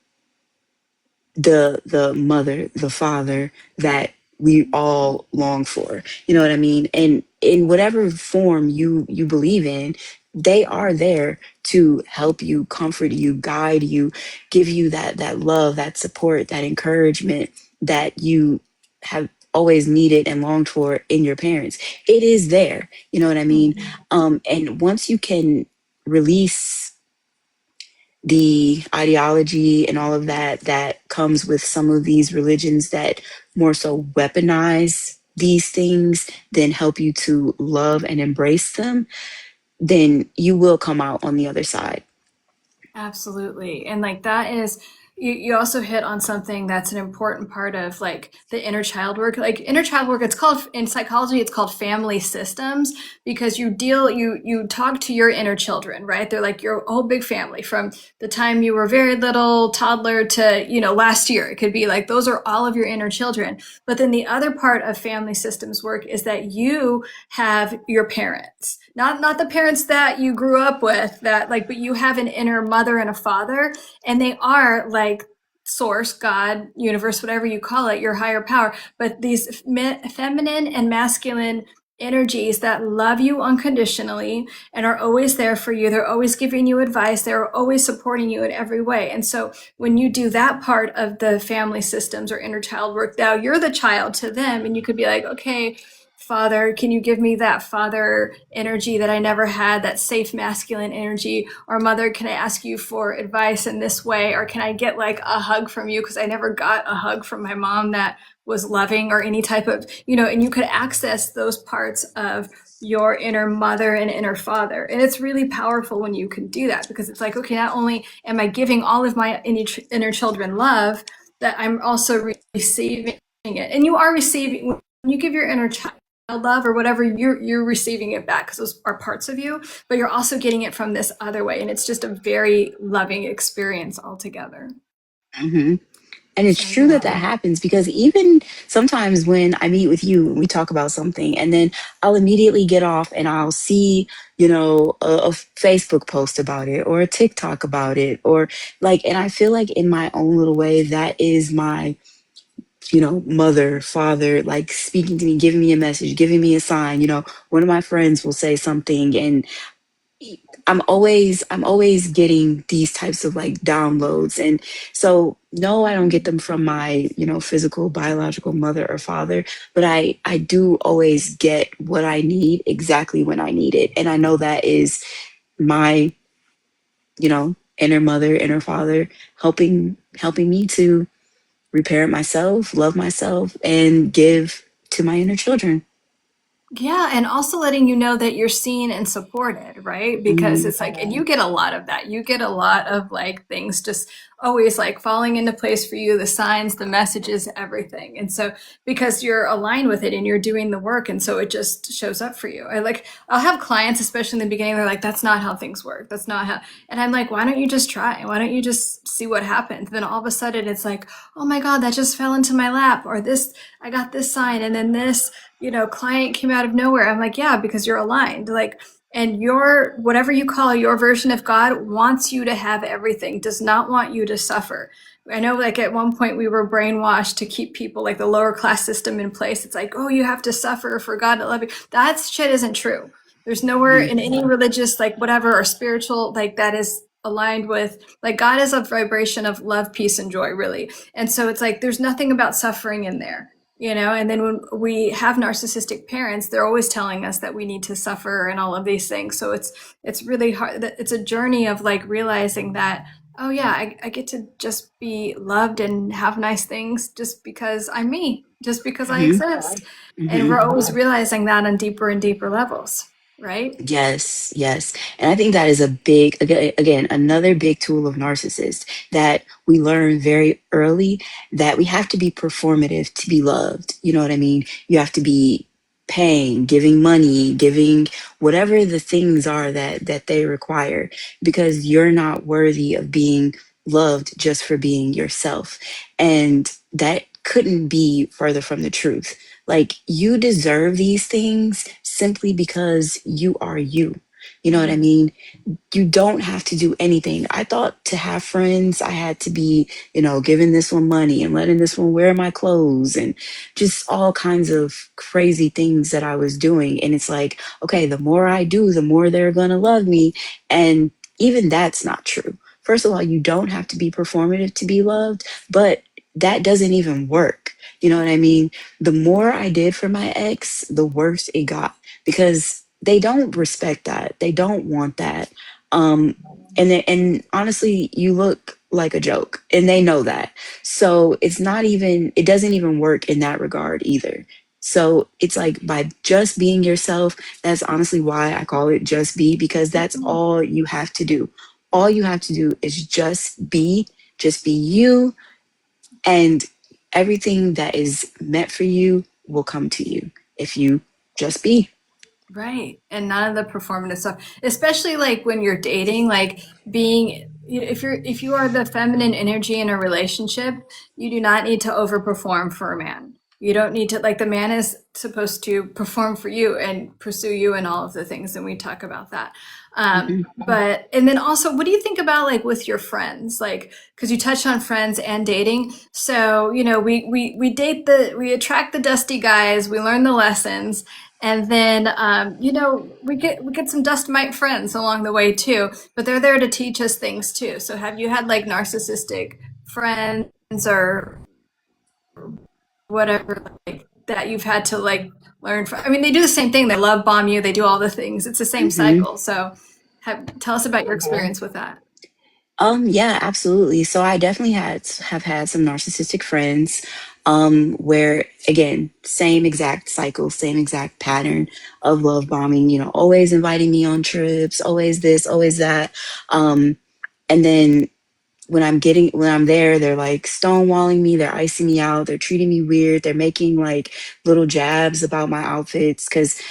the mother, the father that we all long for. You know what I mean? And in whatever form you believe in, they are there to help you, comfort you, guide you, give you that love, that support, that encouragement that you have always needed and longed for in your parents. It is there. You know what I mean? And once you can release the ideology and all of that that comes with some of these religions that more so weaponize these things than help you to love and embrace them, then you will come out on the other side. Absolutely. And like that is, you also hit on something that's an important part of like the inner child work. Like inner child work, it's called in psychology, it's called family systems, because you talk to your inner children, right? They're like your whole big family from the time you were very little, toddler to, you know, last year. It could be like those are all of your inner children. But then the other part of family systems work is that you have your parents, not the parents that you grew up with, that like, but you have an inner mother and a father, and they are like source, God, universe, whatever you call it, your higher power. But these feminine and masculine energies that love you unconditionally and are always there for you. They're always giving you advice. They're always supporting you in every way. And so when you do that part of the family systems or inner child work, now you're the child to them, and you could be like, okay, Father, can you give me that father energy that I never had, that safe masculine energy? Or Mother, can I ask you for advice in this way? Or can I get like a hug from you? Because I never got a hug from my mom that was loving, or any type of, you know, and you could access those parts of your inner mother and inner father. And it's really powerful when you can do that, because it's like, okay, not only am I giving all of my inner children love, that I'm also receiving it. And you are receiving, when you give your inner child love or whatever, you're receiving it back because those are parts of you, but you're also getting it from this other way, and it's just a very loving experience altogether. Hmm. And it's So true that that yeah. happens because even sometimes when I meet with you and we talk about something, and then I'll immediately get off and I'll see, a Facebook post about it or a TikTok about it, or like, and I feel like in my own little way, that is my, mother, father, like speaking to me, giving me a message, giving me a sign. One of my friends will say something, and I'm always getting these types of like downloads. And so no, I don't get them from my, physical biological mother or father, but I do always get what I need exactly when I need it. And I know that is my, inner mother, inner father helping me to repair myself, love myself, and give to my inner children. Yeah, and also letting you know that you're seen and supported, right? Because Hmm. it's like, and you get a lot of that. You get a lot of like things just always like falling into place for you, the signs, the messages, everything. And so because you're aligned with it and you're doing the work, and so it just shows up for you. I'll have clients, especially in the beginning, they're like, that's not how things work. That's not how, and I'm like, why don't you just try? Why don't you just see what happens? Then all of a sudden it's like, oh my God, that just fell into my lap, or this, I got this sign, and then this client came out of nowhere. I'm like, yeah, because you're aligned. Like, and your, whatever you call your version of God, wants you to have everything, does not want you to suffer. I know, like, at one point we were brainwashed to keep people like the lower class system in place. It's like, oh, you have to suffer for God to love you. That shit isn't true. There's nowhere Hmm. in any religious, like, whatever, or spiritual, like, that is aligned with, like, God is a vibration of love, peace, and joy, really. And so it's like, there's nothing about suffering in there. And then when we have narcissistic parents, they're always telling us that we need to suffer and all of these things. So it's really hard. It's a journey of like realizing that, oh yeah, I get to just be loved and have nice things just because I'm me, just because I Hmm. exist. And Hmm. we're always realizing that on deeper and deeper levels, right? Yes, yes. And I think that is a big, again, another big tool of narcissists that we learn very early, that we have to be performative to be loved. You know what I mean? You have to be paying, giving money, giving whatever the things are that they require, because you're not worthy of being loved just for being yourself. And that couldn't be further from the truth. Like, you deserve these things simply because you are you. You know what I Mm-hmm. mean? You don't have to do anything. I thought to have friends, I had to be, giving this one money and letting this one wear my clothes and just all kinds of crazy things that I was doing. And it's like, okay, the more I do, the more they're going to love me. And even that's not true. First of all, you don't have to be performative to be loved, but that doesn't even work. You know what I mean? The more I did for my ex, the worse it got, because they don't respect that. They don't want that. um and honestly, you look like a joke and they know that. So it doesn't even work in that regard either. So it's like, by just being yourself, that's honestly why I call it just be, because that's all you have to do. All you have to do is just be you, and everything that is meant for you will come to you if you just be. Right. And none of the performative stuff, especially like when you're dating, like being, if you are the feminine energy in a relationship, you do not need to overperform for a man. You don't need to, like, the man is supposed to perform for you and pursue you and all of the things. And we talk about that. Mhm. But, and then also, what do you think about like with your friends? Like, because you touched on friends and dating. So, we attract the dusty guys, we learn the lessons, and then, we get some dust mite friends along the way too, but they're there to teach us things too. So have you had like narcissistic friends or whatever, like, that you've had to like learn from? I mean, they do the same thing. They love bomb you. They do all the things. It's the same Mhm. cycle. So tell us about your experience with that. Yeah, absolutely. So I definitely have had some narcissistic friends, where, again, same exact cycle, same exact pattern of love bombing, always inviting me on trips, always this, always that. And then when I'm there, they're like stonewalling me, they're icing me out, they're treating me weird, they're making like little jabs about my outfits because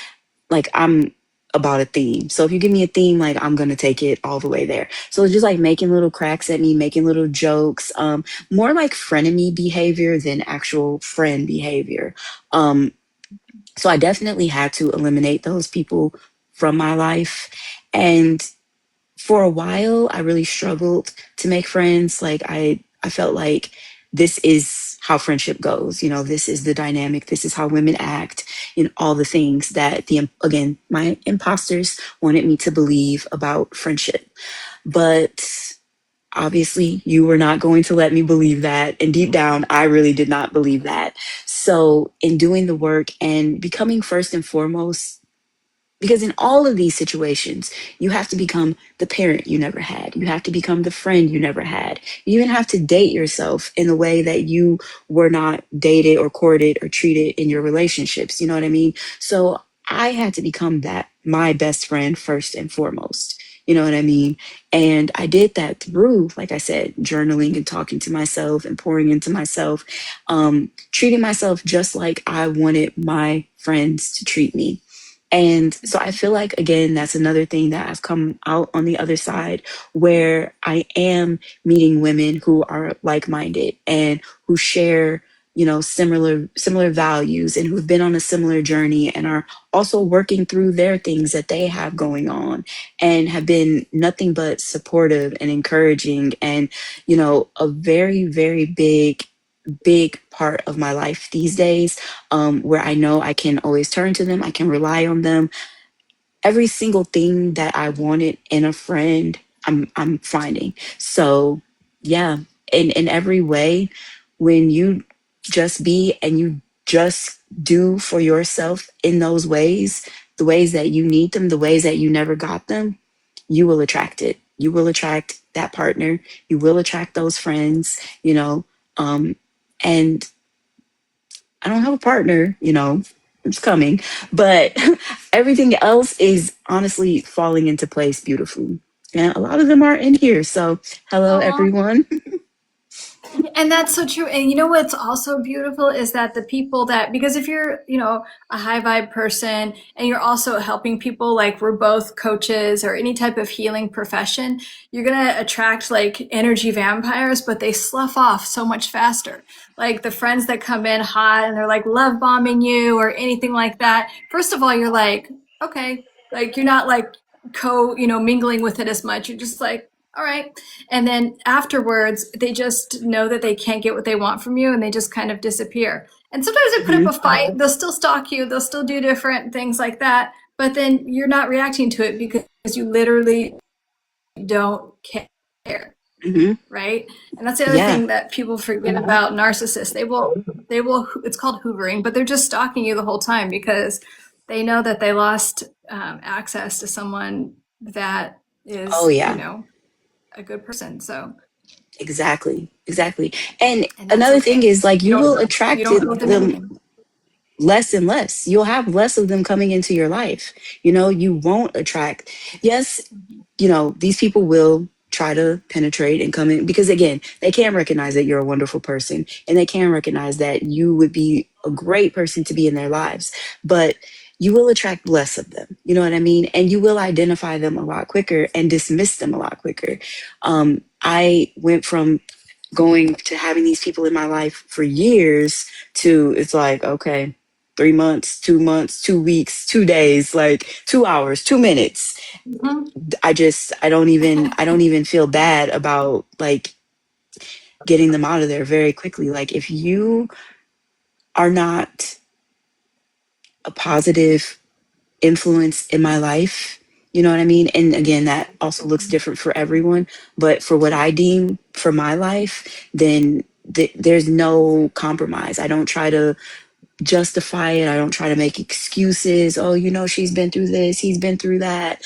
like I'm about a theme. So if you give me a theme, like I'm gonna take it all the way there. So it's just like making little cracks at me, making little jokes, more like frenemy behavior than actual friend behavior. Um, so I definitely had to eliminate those people from my life. And for a while I really struggled to make friends. Like I felt like this is how friendship goes. You know, this is the dynamic. This is how women act. You know, all the things that the again my imposters wanted me to believe about friendship. But obviously, you were not going to let me believe that. And deep down, I really did not believe that. So, in doing the work and becoming first and foremost, because in all of these situations, you have to become the parent you never had. You have to become the friend you never had. You even have to date yourself in a way that you were not dated or courted or treated in your relationships. You know what I mean? So I had to become that, my best friend first and foremost. You know what I mean? And I did that through, like I said, journaling and talking to myself and pouring into myself, treating myself just like I wanted my friends to treat me. And so I feel like, again, that's another thing that I've come out on the other side where I am meeting women who are like minded and who share, you know, similar values and who've been on a similar journey and are also working through their things that they have going on and have been nothing but supportive and encouraging and, you know, a very, very big part of my life these days, where I know I can always turn to them, I can rely on them. Every single thing that I wanted in a friend, I'm finding. So yeah, in every way, when you just be and you just do for yourself in those ways, the ways that you need them, the ways that you never got them, you will attract it. You will attract that partner. You will attract those friends, you know. And I don't have a partner, you know, it's coming, but everything else is honestly falling into place beautifully. And a lot of them are in here. So, hello, Aw. everyone. And that's so true. And you know what's also beautiful is that the people that, because if you're, a high vibe person and you're also helping people, like we're both coaches or any type of healing profession, you're going to attract like energy vampires, but they slough off so much faster. Like the friends that come in hot and they're like love bombing you or anything like that. First of all, you're like, okay, like you're not like mingling with it as much. You're just like, all right. And then afterwards, they just know that they can't get what they want from you and they just kind of disappear. And sometimes they put up Hmm. a fight, they'll still stalk you, they'll still do different things like that. But then you're not reacting to it because you literally don't care, Hmm. right? And that's the other Yeah. thing that people forget about narcissists. It's called hoovering, but they're just stalking you the whole time because they know that they lost access to someone that Oh, is, yeah. a good person. So, Exactly. Exactly. And and that's another thing okay. is like You you will you attract don't owe them them anything. less and less. You'll have less of them coming into your life. You know, you won't attract. Yes, you know, these people will try to penetrate and come in because again, they can recognize that you're a wonderful person and they can recognize that you would be a great person to be in their lives. But you will attract less of them. You know what I mean? And you will identify them a lot quicker and dismiss them a lot quicker. I went from going to having these people in my life for years to it's like, okay, 3 months, 2 months, 2 weeks, 2 days, like 2 hours, 2 minutes. Mhm. I don't even feel bad about like getting them out of there very quickly. Like if you are not a positive influence in my life, you know what I mean? And again, that also looks different for everyone, but for what I deem for my life, then there's no compromise. I don't try to justify it. I don't try to make excuses. Oh, you know, she's been through this, he's been through that.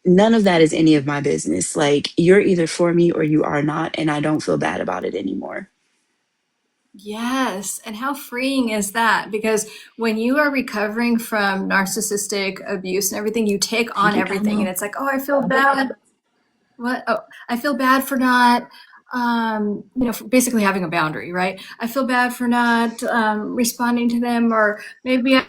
None of that is any of my business. Like, you're either for me or you are not, and I don't feel bad about it anymore. Yes. And how freeing is that? Because when you are recovering from narcissistic abuse and everything, you take Thank on you, everything. And Elmo. it's like, oh, I feel bad. What? Oh, I feel bad for not. basically having a boundary, right? I feel bad for not responding to them, or maybe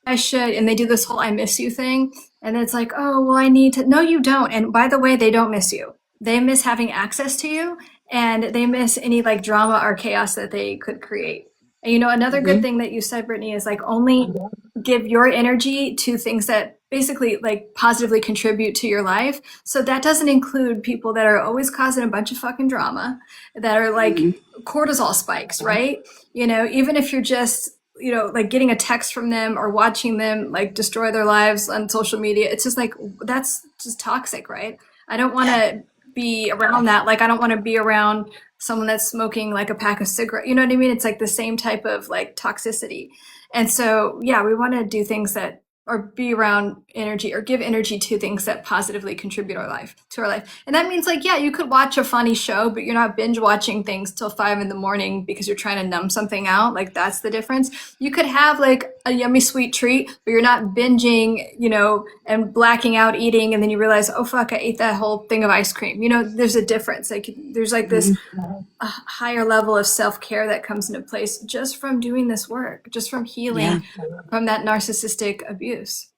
I should. And they do this whole I miss you thing. And it's like, oh, well, I need to. No, you don't. And by the way, they don't miss you. They miss having access to you, and they miss any like drama or chaos that they could create. And another good Hmm. thing that you said, Brittany, is like only give your energy to things that basically like positively contribute to your life. So that doesn't include people that are always causing a bunch of fucking drama, that are like Hmm. cortisol spikes, right? Even if you're just like getting a text from them or watching them like destroy their lives on social media, it's just like that's just toxic, right? I don't want Yeah. to be around that. Like I don't want to be around someone that's smoking like a pack of cigarettes. You know what I mean? It's like the same type of like toxicity. And so, yeah, we want to do things that or be around energy or give energy to things that positively contribute to our life. And that means like, yeah, you could watch a funny show, but you're not binge watching things till 5 in the morning because you're trying to numb something out. Like that's the difference. You could have like a yummy sweet treat, but you're not binging, and blacking out eating. And then you realize, oh fuck, I ate that whole thing of ice cream. There's a difference. Like there's like this Hmm. a higher level of self-care that comes into place just from doing this work, just from Yeah. healing from that narcissistic abuse.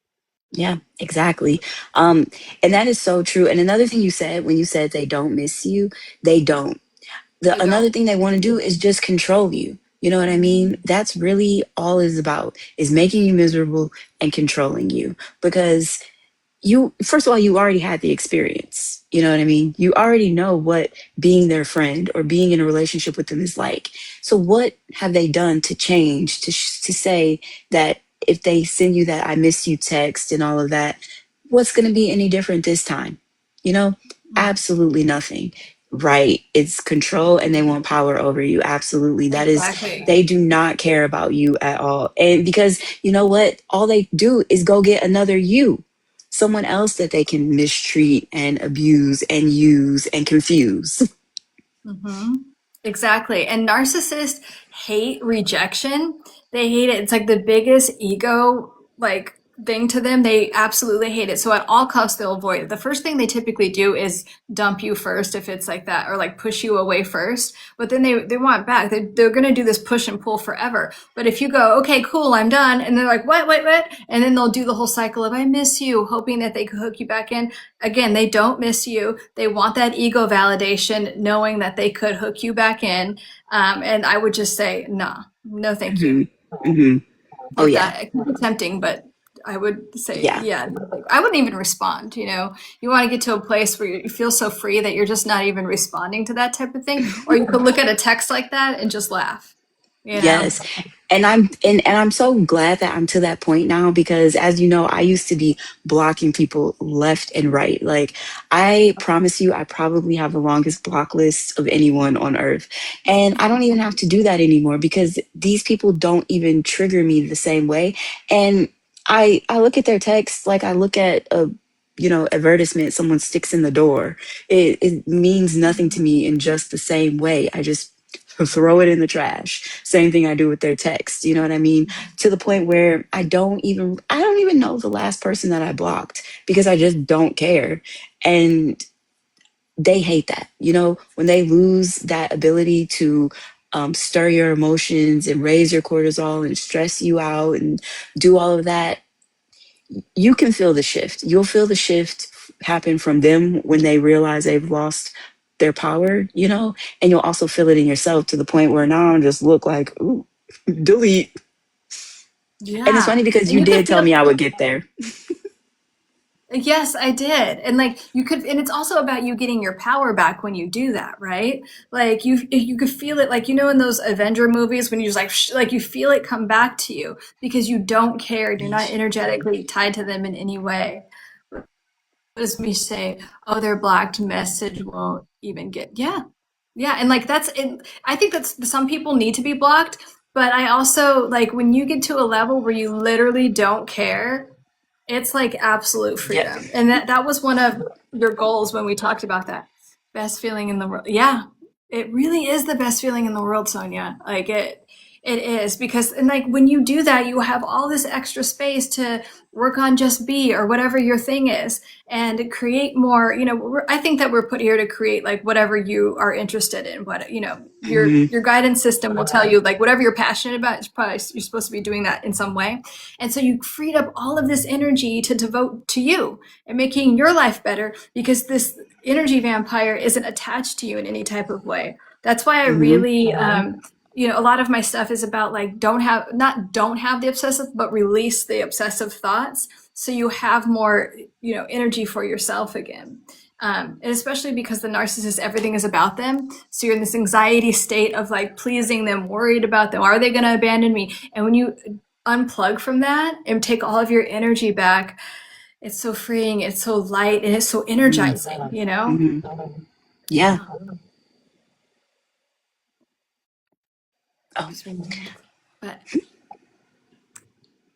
Yeah, exactly. Um, and that is so true. And another thing you said when you said they don't miss you, they don't. They Another don't. thing they want to do is just control you. You know what I mean? That's really all it's about, is making you miserable and controlling you. Because you, first of all, you already had the experience. You know what I mean? You already know what being their friend or being in a relationship with them is like. So what have they done to change, to say that if they send you that I miss you text and all of that, what's going to be any different this time? You know, absolutely nothing. Right. It's control, and they want power over you. Absolutely. That is, Exactly. they do not care about you at all. And because you know what? All they do is go get another you, someone else that they can mistreat and abuse and use and confuse. Mm-hmm. Exactly. And narcissists hate rejection. They hate it. It's like the biggest ego like thing to them. They absolutely hate it. So at all costs they'll avoid it. The first thing they typically do is dump you first if it's like that, or like push you away first. But then they want back. They're gonna do this push and pull forever. But if you go, okay, cool, I'm done, and they're like, what? And then they'll do the whole cycle of I miss you, hoping that they could hook you back in. Again, they don't miss you. They want that ego validation, knowing that they could hook you back in. And I would just say, nah, no, thank you. Hmm. Hmm. Oh If yeah. that it can be tempting, but I would say, Yeah. yeah, I wouldn't even respond. You want to get to a place where you feel so free that you're just not even responding to that type of thing. Or you could look at a text like that and just laugh, you know? Yes. And I'm so glad that I'm to that point now, because as you know, I used to be blocking people left and right. Like, I promise you, I probably have the longest block list of anyone on earth. And I don't even have to do that anymore because these people don't even trigger me the same way. And I look at their texts like I look at a, advertisement someone sticks in the door. It means nothing to me in just the same way. I just throw it in the trash. Same thing I do with their text. You know what I mean? To the point where I don't even know the last person that I blocked because I just don't care. And they hate that. When they lose that ability to stir your emotions and raise your cortisol and stress you out and do all of that, you can feel the shift. You'll feel the shift happen from them when they realize they've lost their power, and you'll also feel it in yourself to the point where now I just look like, ooh, delete. And it's Yeah. funny because And you you could did tell feel, me I would get there. yes, I did. And like you could, and it's also about you getting your power back when you do that, right? Like you could feel it, like in those Avenger movies when you just like like you feel it come back to you because you don't care, you're not energetically tied to them in any way. What does me say? Oh, their blocked message won't even get. Yeah, yeah, and like that's it. I think that's some people need to be blocked, but I also like when you get to a level where you literally don't care, it's like absolute Yep. freedom. And that was one of your goals when we talked about that. Best feeling in the world. Yeah. It really is the best feeling in the world, Sonia. Like It is because, and like when you do that, you have all this extra space to work on just be or whatever your thing is and create more. I think that we're put here to create like whatever you are interested in. What, Hmm. your guidance system will tell you like whatever you're passionate about, it's probably, you're supposed to be doing that in some way. And so you freed up all of this energy to devote to you and making your life better because this energy vampire isn't attached to you in any type of way. That's why I Hmm. really, a lot of my stuff is about like don't have the obsessive, but release the obsessive thoughts so you have more, energy for yourself again. And especially because the narcissist, everything is about them. So you're in this anxiety state of like pleasing them, worried about them. Are they going to abandon me? And when you unplug from that and take all of your energy back, it's so freeing, it's so light, and it's so Hmm. energizing, Hmm. Yeah. Yeah. Oh.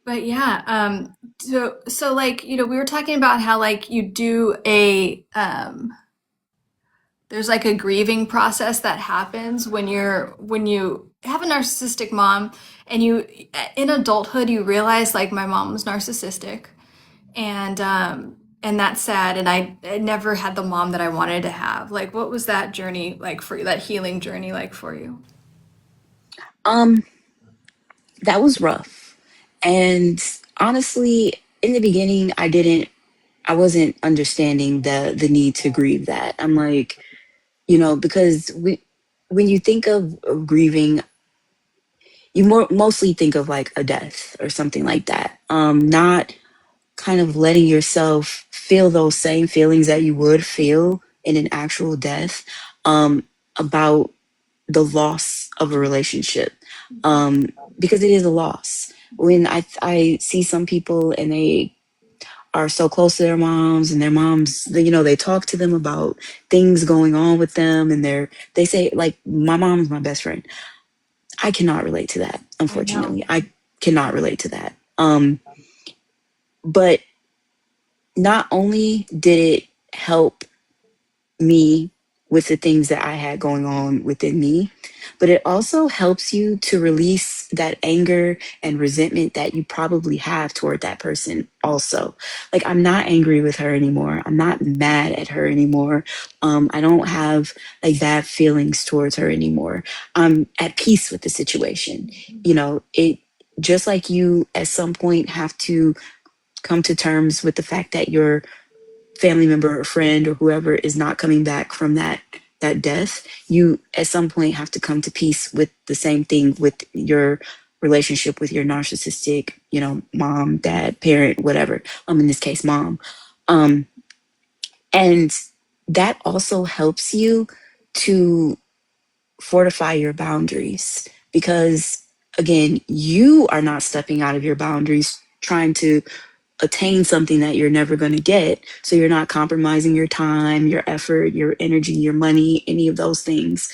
But yeah, so like, we were talking about how like you do there's like a grieving process that happens when you have a narcissistic mom and you in adulthood you realize like my mom was narcissistic and that's sad and I never had the mom that I wanted to have. Like what was that journey like for you, that healing journey like for you? Um, that was rough. And honestly, in the beginning, I wasn't understanding the need to grieve that. I'm like, because when you think of grieving, you mostly think of like a death or something like that. Not kind of letting yourself feel those same feelings that you would feel in an actual death, about the loss of a relationship, um, because it is a loss. When I see some people and they are so close to their moms and their moms, they talk to them about things going on with them and they say like, my mom's my best friend. I cannot relate to that. I know. Unfortunately, I cannot relate to that. But not only did it help me with the things that I had going on within me, but it also helps you to release that anger and resentment that you probably have toward that person also. Like, I'm not angry with her anymore. I'm not mad at her anymore. I don't have like bad feelings towards her anymore. I'm at peace with the situation. It just like you at some point have to come to terms with the fact that your family member or friend or whoever is not coming back from that death, you at some point have to come to peace with the same thing with your relationship with your narcissistic, mom, dad, parent, whatever. In this case, mom. Um, and that also helps you to fortify your boundaries because again, you are not stepping out of your boundaries trying to attain something that you're never going to get. So you're not compromising your time, your effort, your energy, your money, any of those things.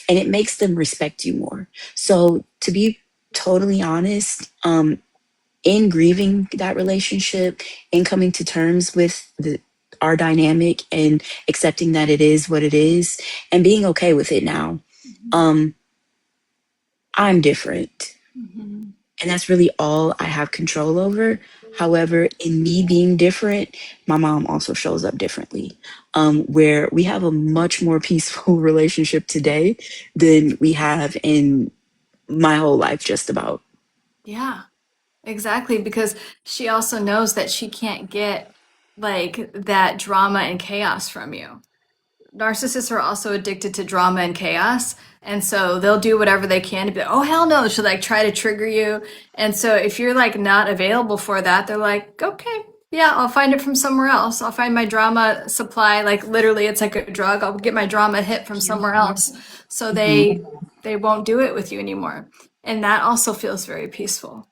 And it makes them respect you more. So to be totally honest, in grieving that relationship, in coming to terms with our dynamic and accepting that it is what it is and being okay with it now, um, I'm different. Mhm. And that's really all I have control over. However, in me being different, my mom also shows up differently, where we have a much more peaceful relationship today than we have in my whole life, just about. Yeah, exactly. Because she also knows that she can't get like that drama and chaos from you. Narcissists are also addicted to drama and chaos. And so they'll do whatever they can to be like, oh, hell no. She'll like try to trigger you. And so if you're like not available for that, they're like, okay, yeah, I'll find it from somewhere else. I'll find my drama supply. Like literally, it's like a drug. I'll get my drama hit from somewhere else. So Hmm. they won't do it with you anymore. And that also feels very peaceful.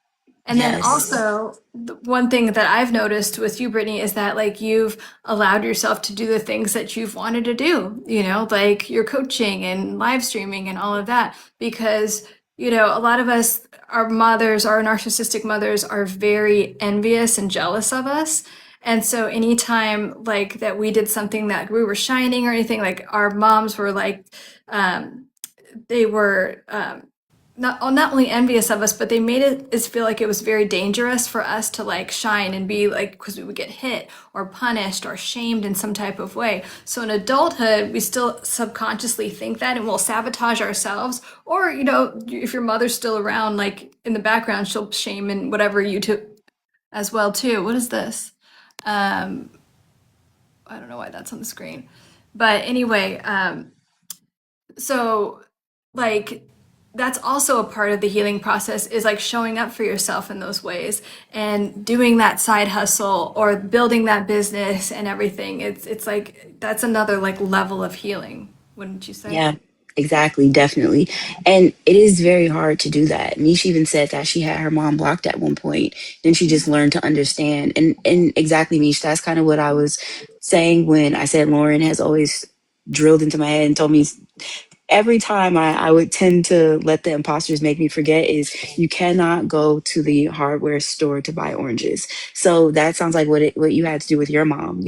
And then Yes. also, the one thing that I've noticed with you, Brittany, is that like you've allowed yourself to do the things that you've wanted to do, like your coaching and live streaming and all of that. Because, a lot of us, our mothers, our narcissistic mothers, are very envious and jealous of us. And so anytime like that we did something that we were shining or anything, like our moms were like, um, they were not only envious of us, but they made it feel like it was very dangerous for us to like shine and be like, because we would get hit or punished or shamed in some type of way. So in adulthood, we still subconsciously think that and we'll sabotage ourselves. Or, if your mother's still around, like in the background, she'll shame and whatever you do as well too. What is this? Um, I don't know why that's on the screen. But anyway, so like that's also a part of the healing process is like showing up for yourself in those ways and doing that side hustle or building that business and everything. It's like that's another like level of healing, wouldn't you say? Yeah, exactly, definitely. And it is very hard to do that. Nisha even said that she had her mom blocked at one point. Then she just learned to understand. And exactly, Mish, that's kind of what I was saying when I said Lauren has always drilled into my head and told me every time I would tend to let the imposters make me forget is you cannot go to the hardware store to buy oranges. So that sounds like what you had to do with your mom.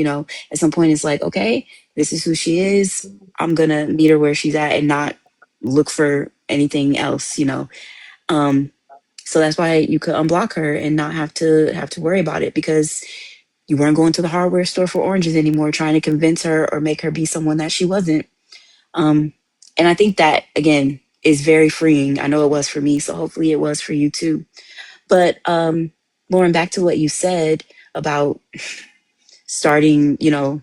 At some point it's like, okay, this is who she is. I'm gonna meet her where she's at and not look for anything else. Um, so that's why you could unblock her and not have to worry about it because you weren't going to the hardware store for oranges anymore, trying to convince her or make her be someone that she wasn't. Um, and I think that, again, is very freeing. I know it was for me, so hopefully it was for you too. But Lauren, back to what you said about starting,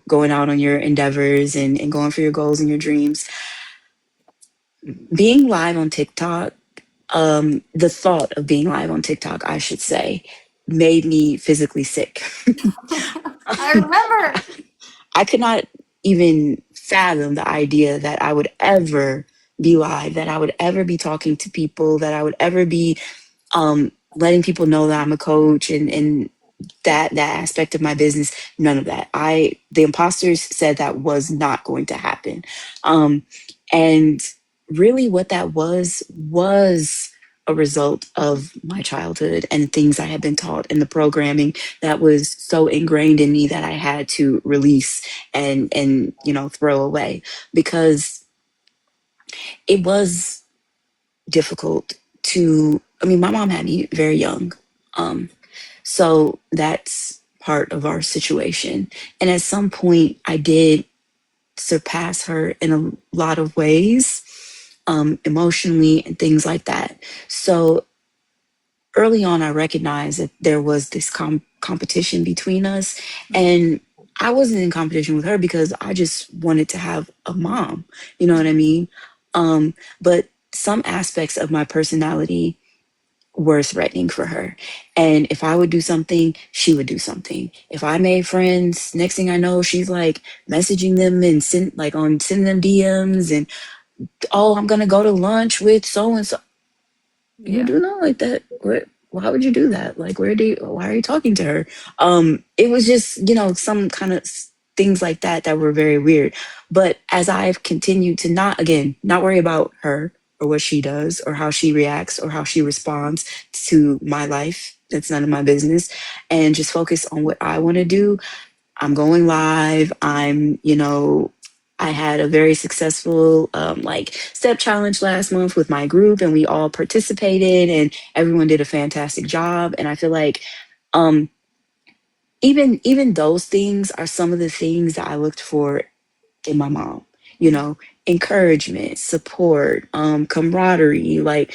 going out on your endeavors and going for your goals and your dreams. Being live on TikTok, the thought of being live on TikTok, I should say, made me physically sick. I remember. I could not even fathom the idea that I would ever be live, that I would ever be talking to people, that I would ever be letting people know that I'm a coach and that aspect of my business. None of that. The imposters said that was not going to happen. Um, and really what that was a result of my childhood and things I had been taught in the programming that was so ingrained in me that I had to release and throw away because it was difficult to. I mean, my mom had me very young. Um, so that's part of our situation. And at some point, I did surpass her in a lot of ways, emotionally and things like that. So early on, I recognized that there was this competition between us. And I wasn't in competition with her because I just wanted to have a mom. You know what I mean? But some aspects of my personality were threatening for her. And if I would do something, she would do something. If I made friends, next thing I know, she's like messaging them and sending them DMs and oh, I'm gonna go to lunch with so and so. You Yeah. do not like that. Why would you do that? Like why are you talking to her? It was just, some kind of things like that were very weird. But as I've continued to not worry about her or what she does or how she reacts or how she responds to my life, that's none of my business, and just focus on what I want to do. I'm going live. I had a very successful like step challenge last month with my group, and we all participated, and everyone did a fantastic job. And I feel like um, even those things are some of the things that I looked for in my mom. You know, encouragement, support, camaraderie, like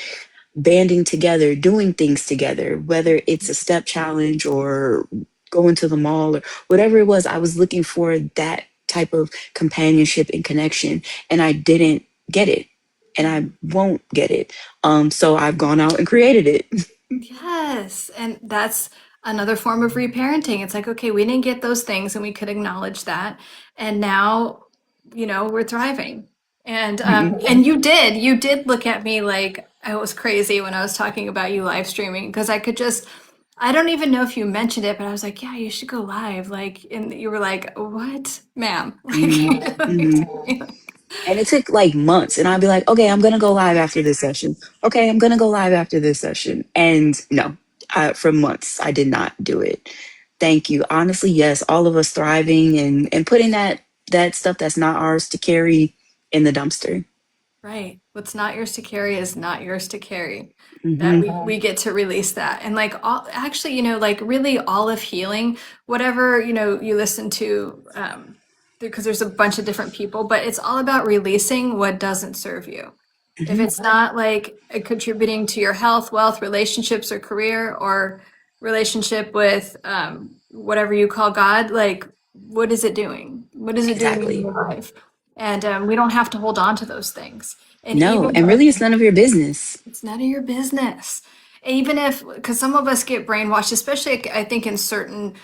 banding together, doing things together, whether it's a step challenge or going to the mall or whatever it was. I was looking for that type of companionship and connection, and I didn't get it, and I won't get it. So I've gone out and created it. Yes, and that's another form of reparenting. It's like, okay, we didn't get those things and we could acknowledge that. And now, we're thriving. And you did look at me like I was crazy when I was talking about you live streaming because I don't even know if you mentioned it, but I was like, yeah, you should go live. Like, and you were like, what, ma'am? Mhm, mhm. Like, And it took like months. And I'd be like, okay, I'm going to go live after this session. Okay, I'm going to go live after this session. And no, for months, I did not do it. Thank you. Honestly, yes, all of us thriving and putting that stuff that's not ours to carry in the dumpster. Right. What's not yours to carry is not yours to carry. That Hmm. we get to release that. And like all, actually, like really all of healing, whatever, you listen to, because there's a bunch of different people, but it's all about releasing what doesn't serve you. If Hmm. it's not like contributing to your health, wealth, relationships, or career, or relationship with whatever you call God, like what is it doing? What is it doing in Exactly. your life? And we don't have to hold on to those things. And No, even and really, it's none of your business. it's none of your business. Even if, because some of us get brainwashed, especially I think in certain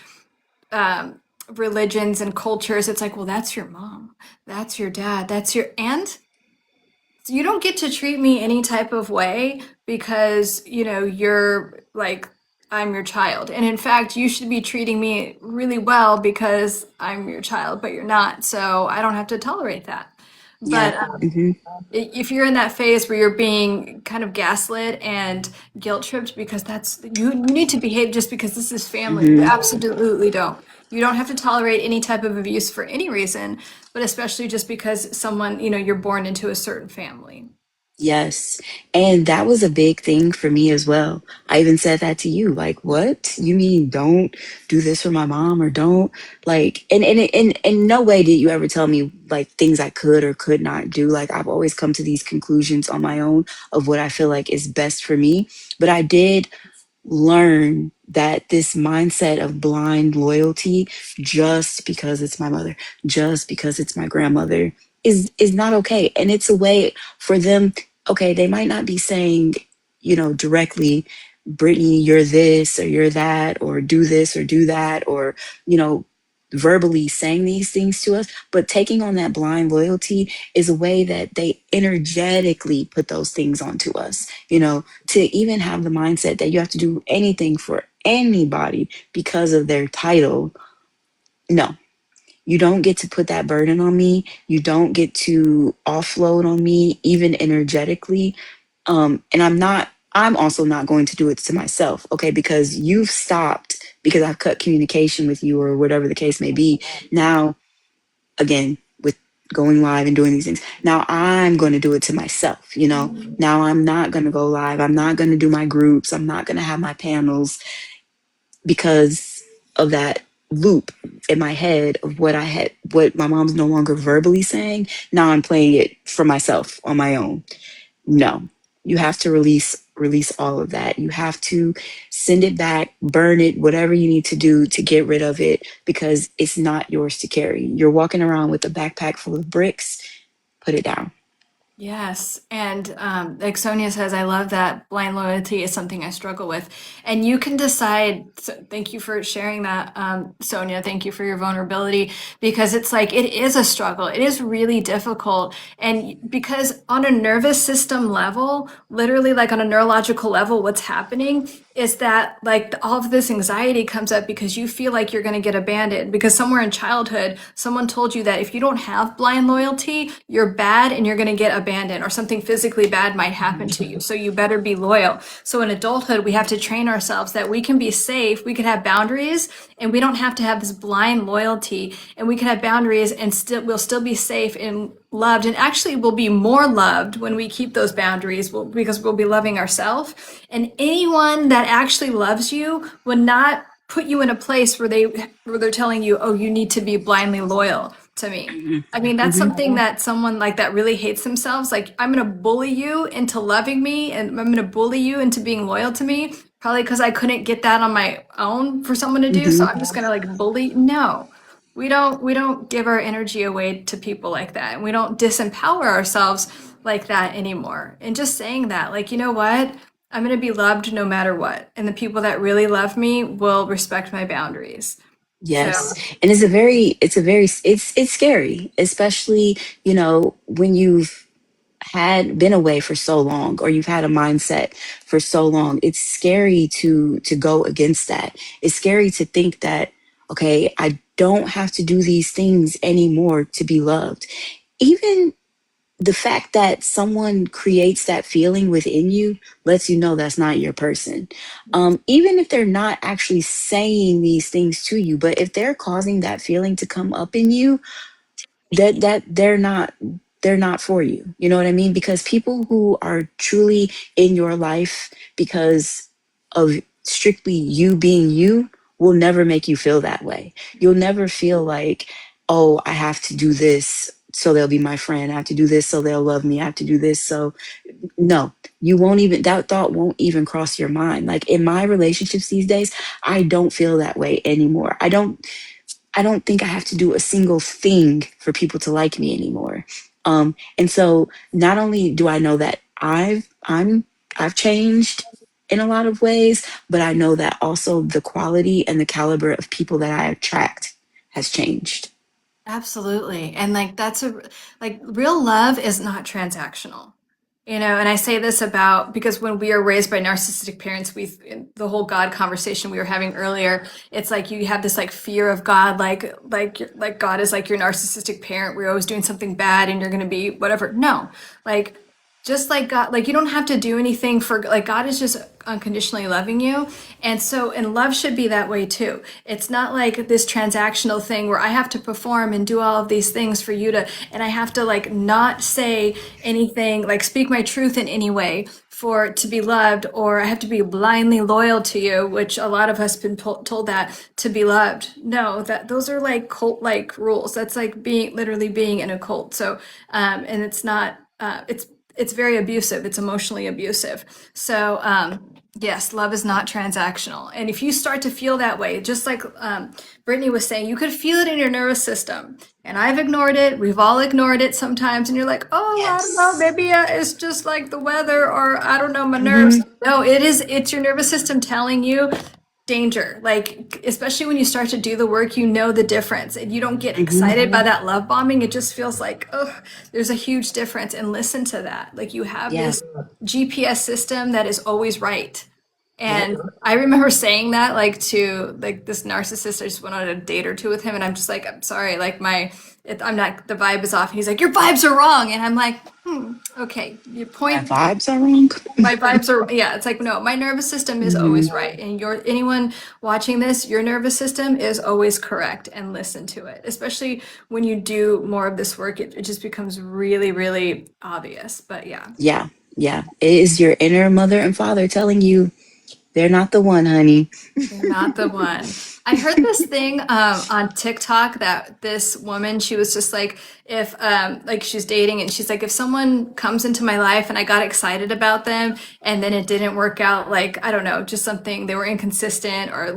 religions and cultures, it's like, well, that's your mom, that's your dad, that's your aunt. So you don't get to treat me any type of way because, you're like, I'm your child. And in fact, you should be treating me really well because I'm your child, but you're not. So I don't have to tolerate that. Yeah. But Hmm. if you're in that phase where you're being kind of gaslit and guilt tripped because you need to behave just because this is family, you Hmm. absolutely don't. You don't have to tolerate any type of abuse for any reason, but especially just because someone, you're born into a certain family. Yes. And that was a big thing for me as well. I even said that to you. Like, what? You mean don't do this for my mom or don't like and in no way did you ever tell me like things I could or could not do. Like I've always come to these conclusions on my own of what I feel like is best for me. But I did learn that this mindset of blind loyalty just because it's my mother, just because it's my grandmother is not okay. And it's a way for them, okay, they might not be saying, directly, Brittany, you're this or you're that, or do this or do that, or, you know, verbally saying these things to us, but taking on that blind loyalty is a way that they energetically put those things onto us, to even have the mindset that you have to do anything for anybody because of their title. No, you don't get to put that burden on me. You don't get to offload on me, even energetically. And I'm also not going to do it to myself, okay? Because you've stopped, because I've cut communication with you or whatever the case may be. Now, again, with going live and doing these things, now I'm going to do it to myself, Now I'm not going to go live. I'm not going to do my groups. I'm not going to have my panels because of that loop in my head of what my mom's no longer verbally saying. Now I'm playing it for myself on my own. No, you have to release all of that. You have to send it back, burn it, whatever you need to do to get rid of it because it's not yours to carry. You're walking around with a backpack full of bricks. Put it down. Yes. And like Sonia says, I love that blind loyalty is something I struggle with. And you can decide. So thank you for sharing that, Sonia. Thank you for your vulnerability because it's like it is a struggle. It is really difficult. And because on a nervous system level, literally like on a neurological level, what's happening is that like all of this anxiety comes up because you feel like you're going to get abandoned because somewhere in childhood, someone told you that if you don't have blind loyalty, you're bad and you're going to get abandoned or something physically bad might happen to you. So you better be loyal. So in adulthood, we have to train ourselves that we can be safe, we can have boundaries, and we don't have to have this blind loyalty, and we can have boundaries and still we'll still be safe and loved, and actually we'll be more loved when we keep those boundaries because we'll be loving ourselves. And anyone that actually loves you would not put you in a place where they're telling you, oh, you need to be blindly loyal to me. Mhm. I mean, that's Mhm. something that someone like that really hates themselves. Like, I'm going to bully you into loving me and I'm going to bully you into being loyal to me, probably because I couldn't get that on my own for someone to do. So Mhm. I'm just going to like bully. No, we don't give our energy away to people like that. And we don't disempower ourselves like that anymore. And just saying that, like, you know what? I'm going to be loved no matter what. And the people that really love me will respect my boundaries. So, Yes. And it's scary, especially, when you've had been away for so long or you've had a mindset for so long. It's scary to go against that. It's scary to think that, okay, I don't have to do these things anymore to be loved. Even the fact that someone creates that feeling within you lets you know that's not your person. Even if they're not actually saying these things to you, but if they're causing that feeling to come up in you, that they're not. they're not for you. You know what I mean? Because people who are truly in your life because of strictly you being you will never make you feel that way. You'll never feel like, oh, I have to do this so they'll be my friend. I have to do this so they'll love me. I have to do this so no, you won't even, that thought won't even cross your mind. Like in my relationships these days, I don't feel that way anymore. I don't think I have to do a single thing for people to like me anymore. And so not only do I know that I've changed in a lot of ways, but I know that also the quality and the caliber of people that I attract has changed. Absolutely. And like that's a like real love is not transactional. You know, and I say this about because when we are raised by narcissistic parents, we the whole God conversation we were having earlier, it's like you have this like fear of God, like God is like your narcissistic parent. We're always doing something bad and you're going to be whatever. No, like just like God, like you don't have to do anything for like God is just unconditionally loving you. And so, and love should be that way too. It's not like this transactional thing where I have to perform and do all of these things for you to, and I have to like not say anything, like speak my truth in any way for to be loved, or I have to be blindly loyal to you, which a lot of us been told that to be loved. No, that those are like cult like rules. That's like being literally being in a cult. So, and it's not, it's very abusive. It's emotionally abusive. So, yes, love is not transactional. And if you start to feel that way, just like Brittany was saying, you could feel it in your nervous system. And I've ignored it. We've all ignored it sometimes. And you're like, oh, I don't know, Yes. maybe it's just like the weather, or I don't know, my nerves. Hmm. No, it's your nervous system telling you danger. Like, especially when you start to do the work, you know the difference and you don't get Hmm. excited by that love bombing. It just feels like, oh, there's a huge difference. And listen to that. Like, you have Yeah. this GPS system that is always right. Yep. And I remember saying that like to like this narcissist. I just went on a date or two with him, and I'm just like, I'm sorry, like I'm not. The vibe is off. And he's like, your vibes are wrong, and I'm like, okay, your My point. vibes are wrong. My vibes are, yeah, it's like no, my nervous system is always Hmm. right, and your anyone watching this, your nervous system is always correct, and listen to it. Especially when you do more of this work, it just becomes really, really obvious. But yeah. Yeah. Yeah. It is your inner mother and father telling you they're not the one, honey. They're not the one. I heard this thing on TikTok that this woman, she was just like, if like she's dating and she's like, if someone comes into my life and I got excited about them and then it didn't work out, like, I don't know, just something, they were inconsistent or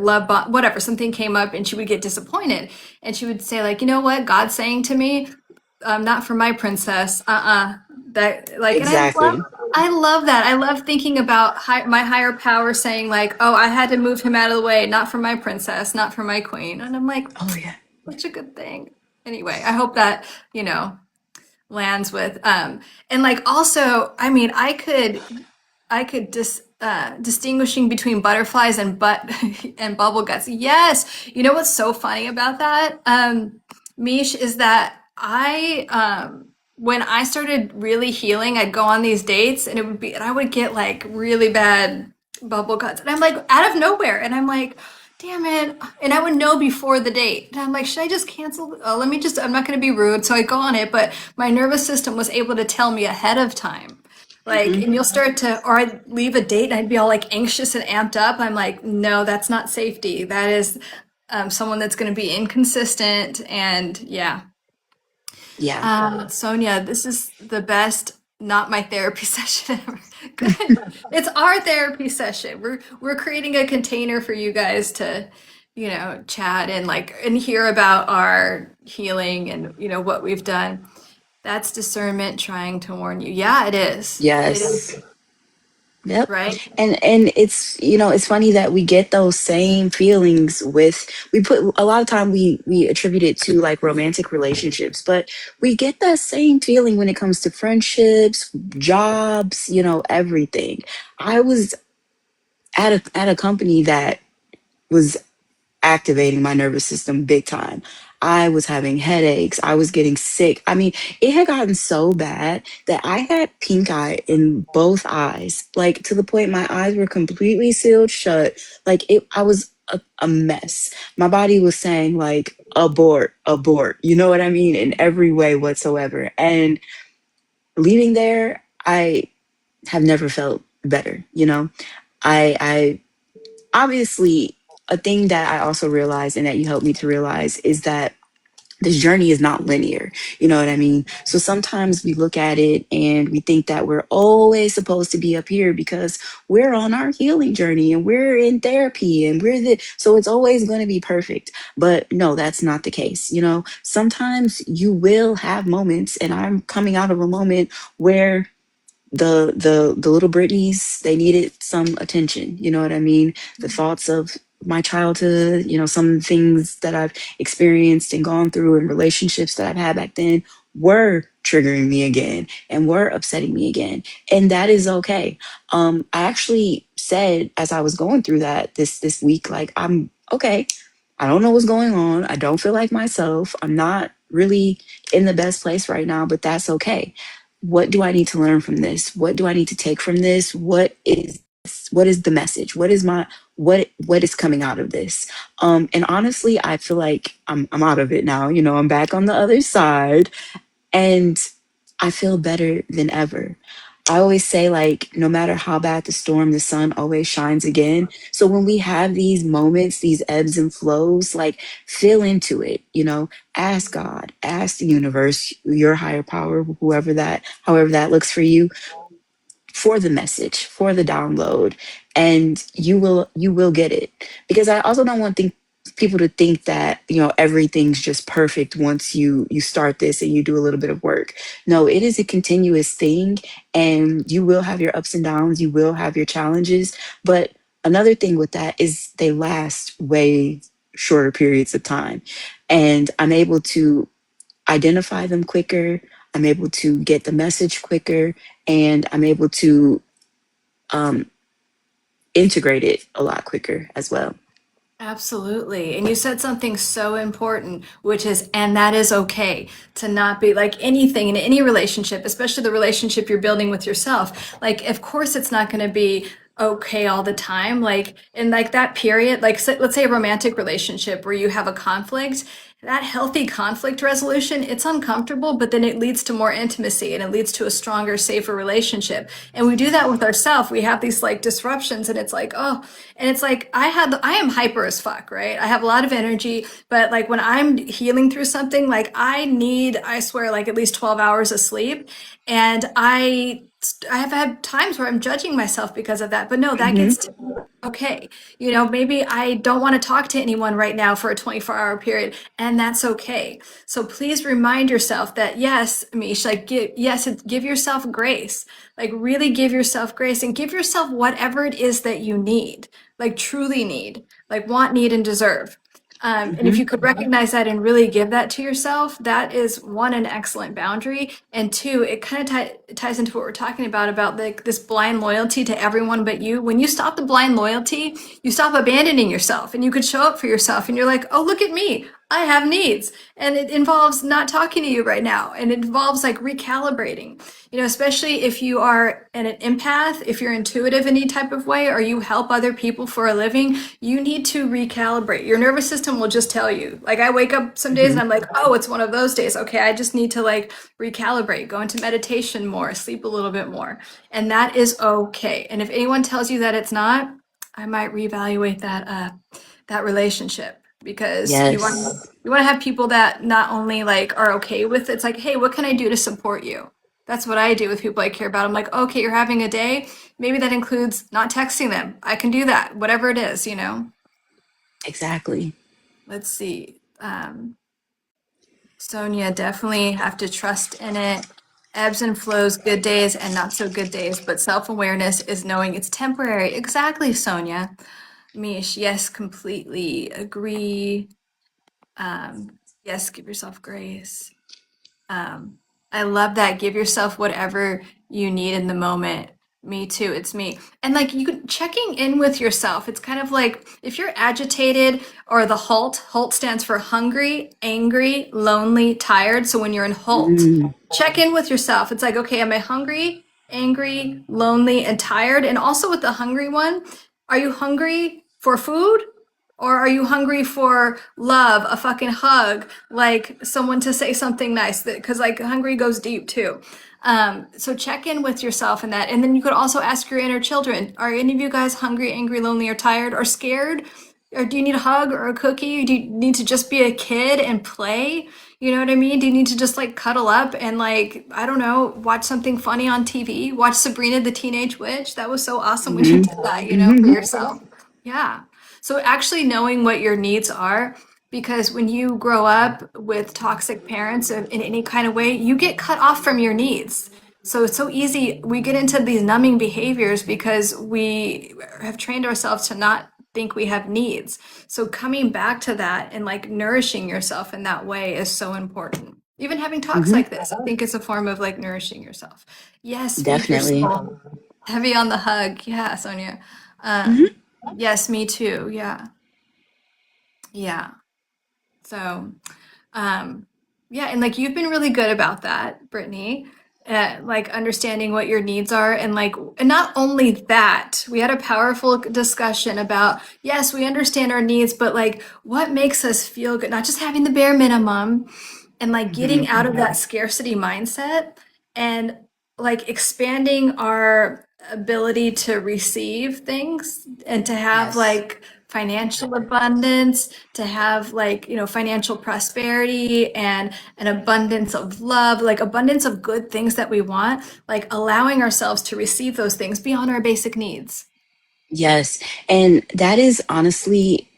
whatever, something came up and she would get disappointed. And she would say, like, you know what, God's saying to me, not for my princess. That like, and Exactly. I love that. I love thinking about my higher power saying like, oh, I had to move him out of the way, not for my princess, not for my queen. And I'm like, Oh yeah. such a good thing. Anyway, I hope that, lands with, and like also, I mean, I could distinguishing between butterflies and butt and bubble guts. Yes. You know what's so funny about that, Mish, is that when I started really healing, I'd go on these dates and I would get like really bad bubble guts. And I'm like out of nowhere. And I'm like, damn it. And I would know before the date. And I'm like, should I just cancel? I'm not going to be rude. So I go on it. But my nervous system was able to tell me ahead of time. Like, Hmm. and you'll start to, or I'd leave a date and I'd be all like anxious and amped up. I'm like, no, that's not safety. That is someone that's going to be inconsistent. And yeah. Yeah. Sonia, this is the best, not my therapy session ever. Good. It's our therapy session. We're creating a container for you guys to, chat and like and hear about our healing and what we've done. That's discernment trying to warn you. Yeah, it is. It Yes. is, Yep. right? And it's it's funny that we get those same feelings with we put a lot of time we attribute it to like romantic relationships, but we get that same feeling when it comes to friendships, jobs, everything. I was at a company that was activating my nervous system big time. I was having headaches. I was getting sick. I mean, it had gotten so bad that I had pink eye in both eyes, like to the point my eyes were completely sealed shut. Like I was a mess. My body was saying like abort, abort. You know what I mean? In every way whatsoever. And leaving there, I have never felt better, you know? I obviously, a thing that I also realized and that you helped me to realize is that this journey is not linear. You know what I mean? So sometimes we look at it and we think that we're always supposed to be up here because we're on our healing journey and we're in therapy and so it's always going to be perfect. But no, that's not the case. You know, sometimes you will have moments, and I'm coming out of a moment where the little Britneys, they needed some attention. You know what I mean? The thoughts of my childhood, you know, some things that I've experienced and gone through and relationships that I've had back then were triggering me again and were upsetting me again. And that is okay. I actually said as I was going through that this week, like, I'm okay. I don't know what's going on. I don't feel like myself. I'm not really in the best place right now, but that's okay. What do I need to learn from this? What do I need to take from this? What is the message? What is coming out of this? And honestly, I feel like I'm out of it now. You know, I'm back on the other side, and I feel better than ever. I always say, like, no matter how bad the storm, the sun always shines again. So when we have these moments, these ebbs and flows, like, feel into it, you know, ask God, ask the universe, your higher power, however that looks for you, for the message, for the download, and you will get it. Because I also don't want people to think that, you know, everything's just perfect once you start this and you do a little bit of work. No, it is a continuous thing, and you will have your ups and downs, you will have your challenges, but another thing with that is they last way shorter periods of time, and I'm able to identify them quicker. I'm able to get the message quicker, and I'm able to um, integrate it a lot quicker as well. Absolutely. And you said something so important, which is, and that is okay to not be like anything in any relationship, especially the relationship you're building with yourself. Like, of course, it's not going to be okay all the time. Like, in like that period, like, let's say a romantic relationship where you have a conflict, that healthy conflict resolution, it's uncomfortable, but then it leads to more intimacy and it leads to a stronger, safer relationship. And we do that with ourselves. We have these like disruptions and it's like, oh, and it's like I am hyper as fuck, right? I have a lot of energy, but like when I'm healing through something, like I need, I swear, like at least 12 hours of sleep. And I have had times where I'm judging myself because of that. But no, that Hmm. gets to okay. You know, maybe I don't want to talk to anyone right now for a 24-hour period, and that's okay. So please remind yourself that yes, Mish, like give yourself grace. Like really give yourself grace and give yourself whatever it is that you need, like truly need, like want, need, and deserve. And if Hmm. you could recognize that and really give that to yourself, that is one, an excellent boundary. And two, it kind of ties into what we're talking about like this blind loyalty to everyone but you. When you stop the blind loyalty, you stop abandoning yourself and you could show up for yourself and you're like, oh, look at me. I have needs. And it involves not talking to you right now. And it involves like recalibrating, you know, especially if you are an empath, if you're intuitive in any type of way, or you help other people for a living, you need to recalibrate. Your nervous system will just tell you. Like I wake up some days and Hmm. I'm like, oh, it's one of those days. Okay, I just need to like recalibrate, go into meditation more, sleep a little bit more. And that is okay. And if anyone tells you that it's not, I might reevaluate that relationship because Yes, you want to have people that not only like are okay with it, it's like, hey, what can I do to support you? That's what I do with people I care about. I'm like, okay, you're having a day. Maybe that includes not texting them. I can do that, whatever it is, you know. exactly. Let's see. Sonia, definitely have to trust in it. Ebbs and flows, good days and not so good days, but self awareness is knowing it's temporary. Exactly, Sonia. Mish, yes, completely agree. Yes, give yourself grace. Um, I love that. Give yourself whatever you need in the moment. Me too. It's me. And like you could checking in with yourself. It's kind of like if you're agitated or the halt stands for hungry, angry, lonely, tired. So when you're in halt, Mm. check in with yourself. It's like, okay, am I hungry, angry, lonely, and tired? And also with the hungry one, are you hungry for food? Or are you hungry for love, a fucking hug, like someone to say something nice? Because like hungry goes deep too. So check in with yourself in that. And then you could also ask your inner children, are any of you guys hungry, angry, lonely, or tired, or scared? Or do you need a hug or a cookie? Do you need to just be a kid and play? You know what I mean? Do you need to just like cuddle up and like, I don't know, watch something funny on TV? Watch Sabrina the Teenage Witch. That was so awesome when you Hmm. did that, for Hmm. yourself. Yeah. So actually knowing what your needs are, because when you grow up with toxic parents in any kind of way, you get cut off from your needs. So it's so easy. We get into these numbing behaviors because we have trained ourselves to not think we have needs. So coming back to that and like nourishing yourself in that way is so important. Even having talks Hmm. like this, I think it's a form of like nourishing yourself. Yes, feed your Definitely. soul. Heavy on the hug. Yeah, Sonia. Hmm. Um, yes, me too. Yeah. Yeah. So, um, yeah, and like you've been really good about that, Brittany, like understanding what your needs are. And not only that, we had a powerful discussion about, yes, we understand our needs, but like what makes us feel good, not just having the bare minimum and like Hmm. getting out of that scarcity mindset and like expanding our ability to receive things and to have Yes. like financial abundance, to have like, financial prosperity and an abundance of love, like abundance of good things that we want, like allowing ourselves to receive those things beyond our basic needs. Yes. And that is honestly,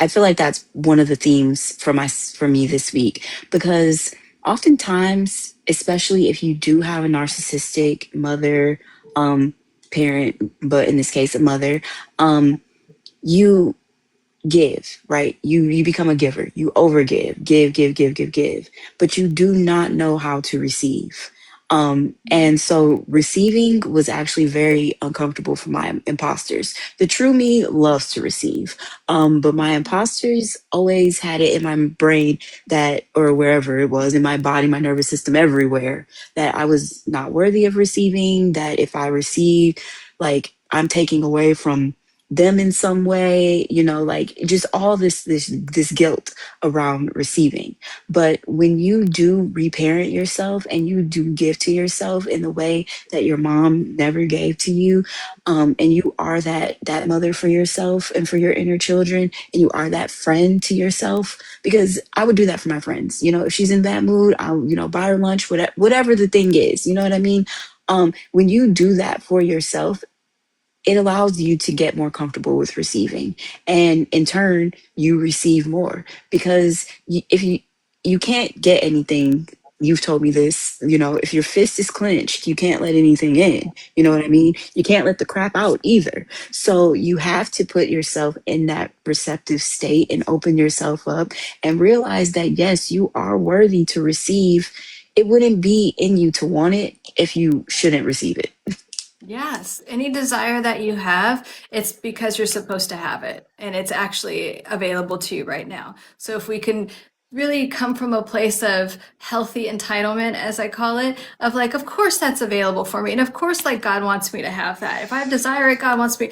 I feel like that's one of the themes for me this week, because oftentimes, especially if you do have a narcissistic mother, um, parent, but in this case, a mother, you give, right? You become a giver. You overgive, give, but you do not know how to receive. And so receiving was actually very uncomfortable for my imposters. The true me loves to receive. But my imposters always had it in my brain that, or wherever it was, in my body, my nervous system, everywhere, that I was not worthy of receiving, that if I receive, like I'm taking away from them in some way, like just all this guilt around receiving. But when you do reparent yourself and you do give to yourself in the way that your mom never gave to you, and you are that mother for yourself and for your inner children, and you are that friend to yourself, because I would do that for my friends. If she's in that mood, I'll buy her lunch, whatever the thing is. You know what I mean? When you do that for yourself, it allows you to get more comfortable with receiving, and in turn you receive more, because if you can't get anything. You've told me this, if your fist is clenched, you can't let anything in. You know what I mean? You can't let the crap out either. So you have to put yourself in that receptive state and open yourself up and realize that yes, you are worthy to receive. It wouldn't be in you to want it if you shouldn't receive it. Yes, any desire that you have, it's because you're supposed to have it and it's actually available to you right now. So if we can really come from a place of healthy entitlement, as I call it, of like, of course that's available for me. And of course, like God wants me to have that. If I desire it, God wants me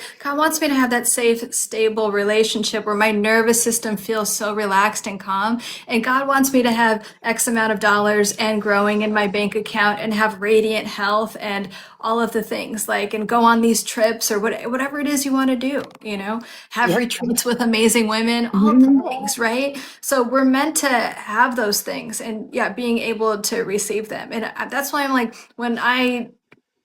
to have that safe, stable relationship where my nervous system feels so relaxed and calm. And God wants me to have X amount of dollars and growing in my bank account and have radiant health and all of the things like and go on these trips or whatever it is you want to do, have Yep. retreats with amazing women, all of Hmm. the things, right? So we're meant to have those things and yeah, being able to receive them. And that's why I'm like, when I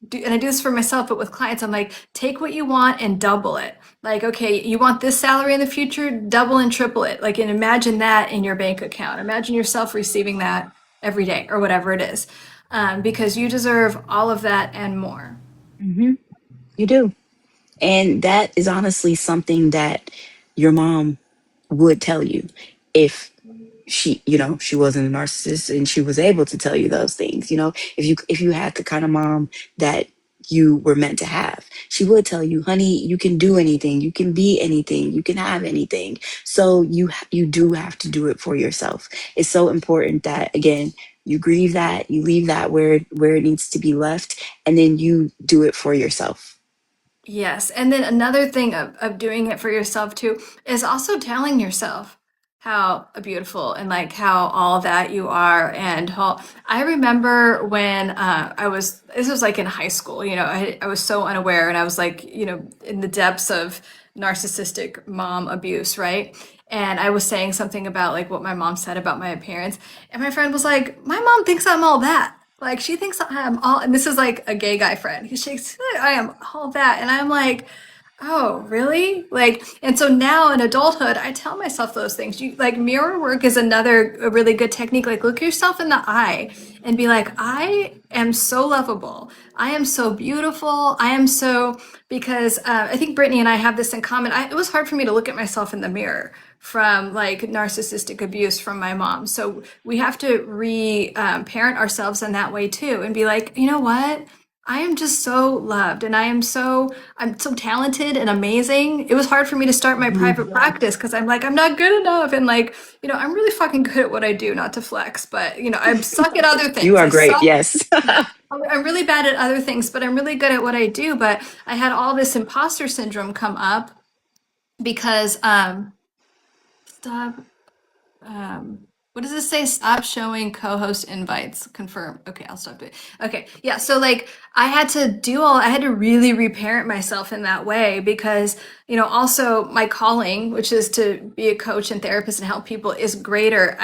do, and I do this for myself, but with clients, I'm like, take what you want and double it. Like, okay, you want this salary in the future, double and triple it. Like, and imagine that in your bank account. Imagine yourself receiving that every day or whatever it is, because you deserve all of that and more. Hmm. You do. And that is honestly something that your mom would tell you if she wasn't a narcissist and she was able to tell you those things. If you had the kind of mom that you were meant to have, she would tell you, honey, you can do anything, you can be anything, you can have anything. So you do have to do it for yourself. It's so important that, again, you grieve that, you leave that where it needs to be left, and then you do it for yourself. Yes. And then another thing of doing it for yourself too is also telling yourself, how beautiful and like how all that you are. And how I remember when this was like in high school, I was so unaware and I was like, in the depths of narcissistic mom abuse, right? And I was saying something about like what my mom said about my appearance. And my friend was like, my mom thinks I'm all that. Like she thinks I'm all, and this is like a gay guy friend. He shakes, I am all that. And I'm like, oh, really? Like, and so now in adulthood, I tell myself those things. You like mirror work is another a really good technique. Like, look yourself in the eye and be like, I am so lovable. I am so beautiful. I am so, because I think Brittany and I have this in common. It was hard for me to look at myself in the mirror from like narcissistic abuse from my mom. So we have to parent ourselves in that way too and be like, you know what? I am just so loved and I'm so talented and amazing. It was hard for me to start my private practice because I'm like, I'm not good enough. And like, I'm really fucking good at what I do, not to flex, but I suck at other You things. are great. Yes. I'm really bad at other things, but I'm really good at what I do. But I had all this imposter syndrome come up because, stop what does this say? Stop showing co-host invites. Confirm. Okay, I'll stop doing. Okay, yeah. So like, I had to really reparent myself in that way because also my calling, which is to be a coach and therapist and help people, is greater.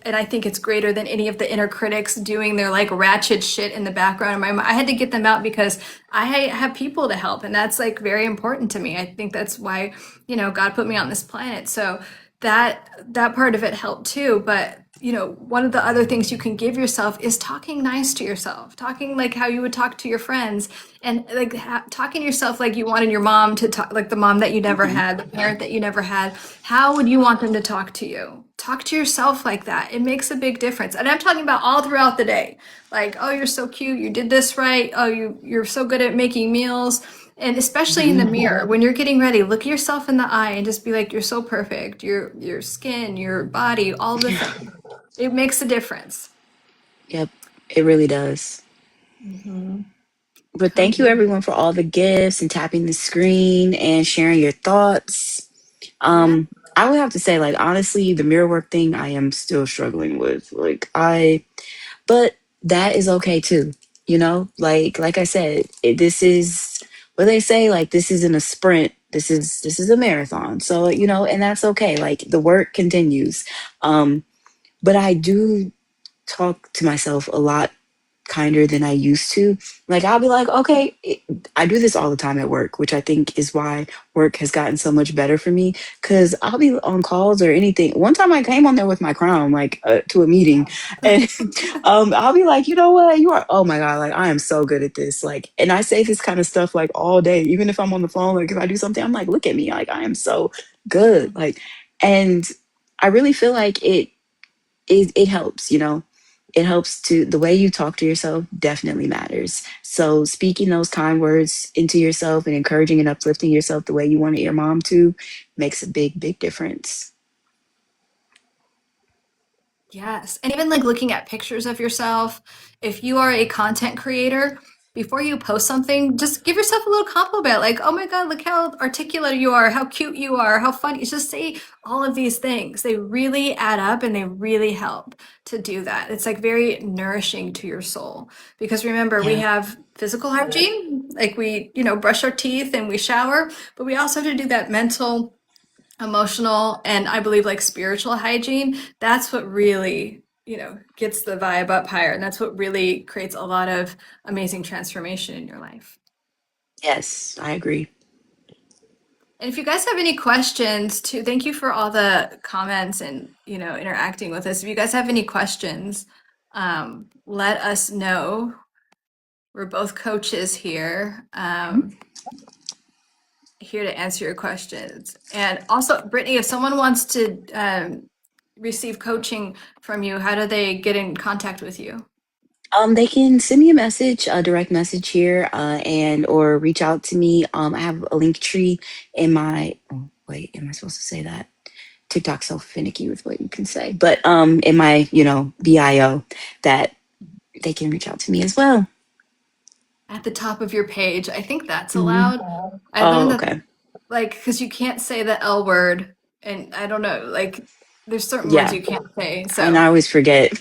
And I think it's greater than any of the inner critics doing their like ratchet shit in the background of my mind. I had to get them out because I have people to help, and that's like very important to me. I think that's why God put me on this planet. So that part of it helped too. But one of the other things you can give yourself is talking nice to yourself, talking like how you would talk to your friends, and like talking to yourself like you wanted your mom to talk, like the mom that you never had, the parent that you never had. How would you want them to talk to you? Talk to yourself like that. It makes a big difference. And I'm talking about all throughout the day. Like, oh, you're so cute, you did this right, oh, you're so good at making meals. And especially in the mirror, when you're getting ready, look yourself in the eye and just be like, you're so perfect. Your skin, your body, all the things. It makes a difference. Yep. It really does. Mm-hmm. But thank you Totally. everyone for all the gifts and tapping the screen and sharing your thoughts. Yeah. I would have to say, like, honestly, the mirror work thing I am still struggling with. But that is okay too. Like I said, this is what they say, like, this isn't a sprint. This is a marathon. So, and that's okay. Like the work continues. But I do talk to myself a lot kinder than I used to. Like I'll be like, okay, I do this all the time at work, which I think is why work has gotten so much better for me. Cause I'll be on calls or anything. One time I came on there with my crown, like to a meeting, and I'll be like, you know what, you are. Oh my god, like I am so good at this. Like, and I say this kind of stuff like all day, even if I'm on the phone. Like if I do something, I'm like, look at me, like I am so good. Like, and I really feel like it helps, it helps to the way you talk to yourself definitely matters. So speaking those kind words into yourself and encouraging and uplifting yourself the way you wanted your mom to makes a big, big difference. Yes. And even like looking at pictures of yourself, if you are a content creator, before you post something, just give yourself a little compliment like, oh my God, look how articulate you are, how cute you are, how funny. Just say all of these things. They really add up and they really help to do that. It's like very nourishing to your soul. Because remember, we Yeah. have physical hygiene, like we, brush our teeth and we shower, but we also have to do that mental, emotional, and I believe like spiritual hygiene. That's what really gets the vibe up higher, and that's what really creates a lot of amazing transformation in your life. Yes, I agree. And if you guys have any questions too, thank you for all the comments and interacting with us. If you guys have any questions, let us know. We're both coaches here. Here to answer your questions. And also, Brittany, if someone wants to receive coaching from you, how do they get in contact with you? They can send me a message, a direct message here, and or reach out to me. I have a link tree in my. Oh, wait, am I supposed to say that? TikTok's so finicky with what you can say, but in my bio that they can reach out to me as well. At the top of your page. I think that's Hmm. allowed. I Oh, learned that, okay. like, because you can't say the L word, and I don't know, like, there's certain words Yeah. you can't say. And So I always forget.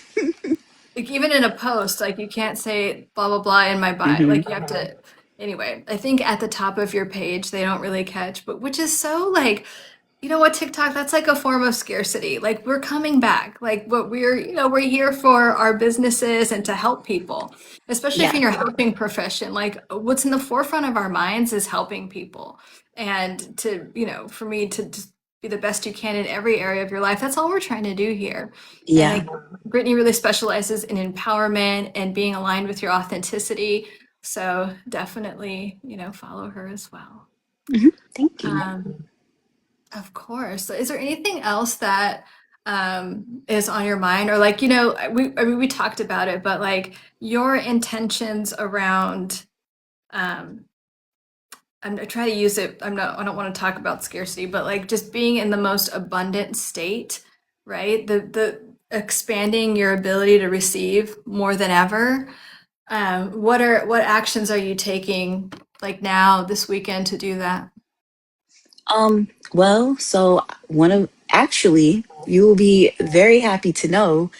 like even in a post, like you can't say blah blah blah in my bio. Hmm. Like you have to. Anyway, I think at the top of your page they don't really catch, but which is so like, you know what, TikTok, that's like a form of scarcity. Like we're coming back. Like what we're, we're here for our businesses and to help people, especially if Yeah. in your helping profession. Like what's in the forefront of our minds is helping people. And to, for me to just be the best you can in every area of your life. That's all we're trying to do here. And Yeah. like Brittany really specializes in empowerment and being aligned with your authenticity. So definitely, follow her as well. Hmm. Thank you. Um, of course. Is there anything else that is on your mind, or like, we talked about it, but like your intentions around, um, I try to use it. I don't want to talk about scarcity, but like just being in the most abundant state, right? The expanding your ability to receive more than ever. What actions are you taking like now this weekend to do that? Well, so one of actually, you will be very happy to know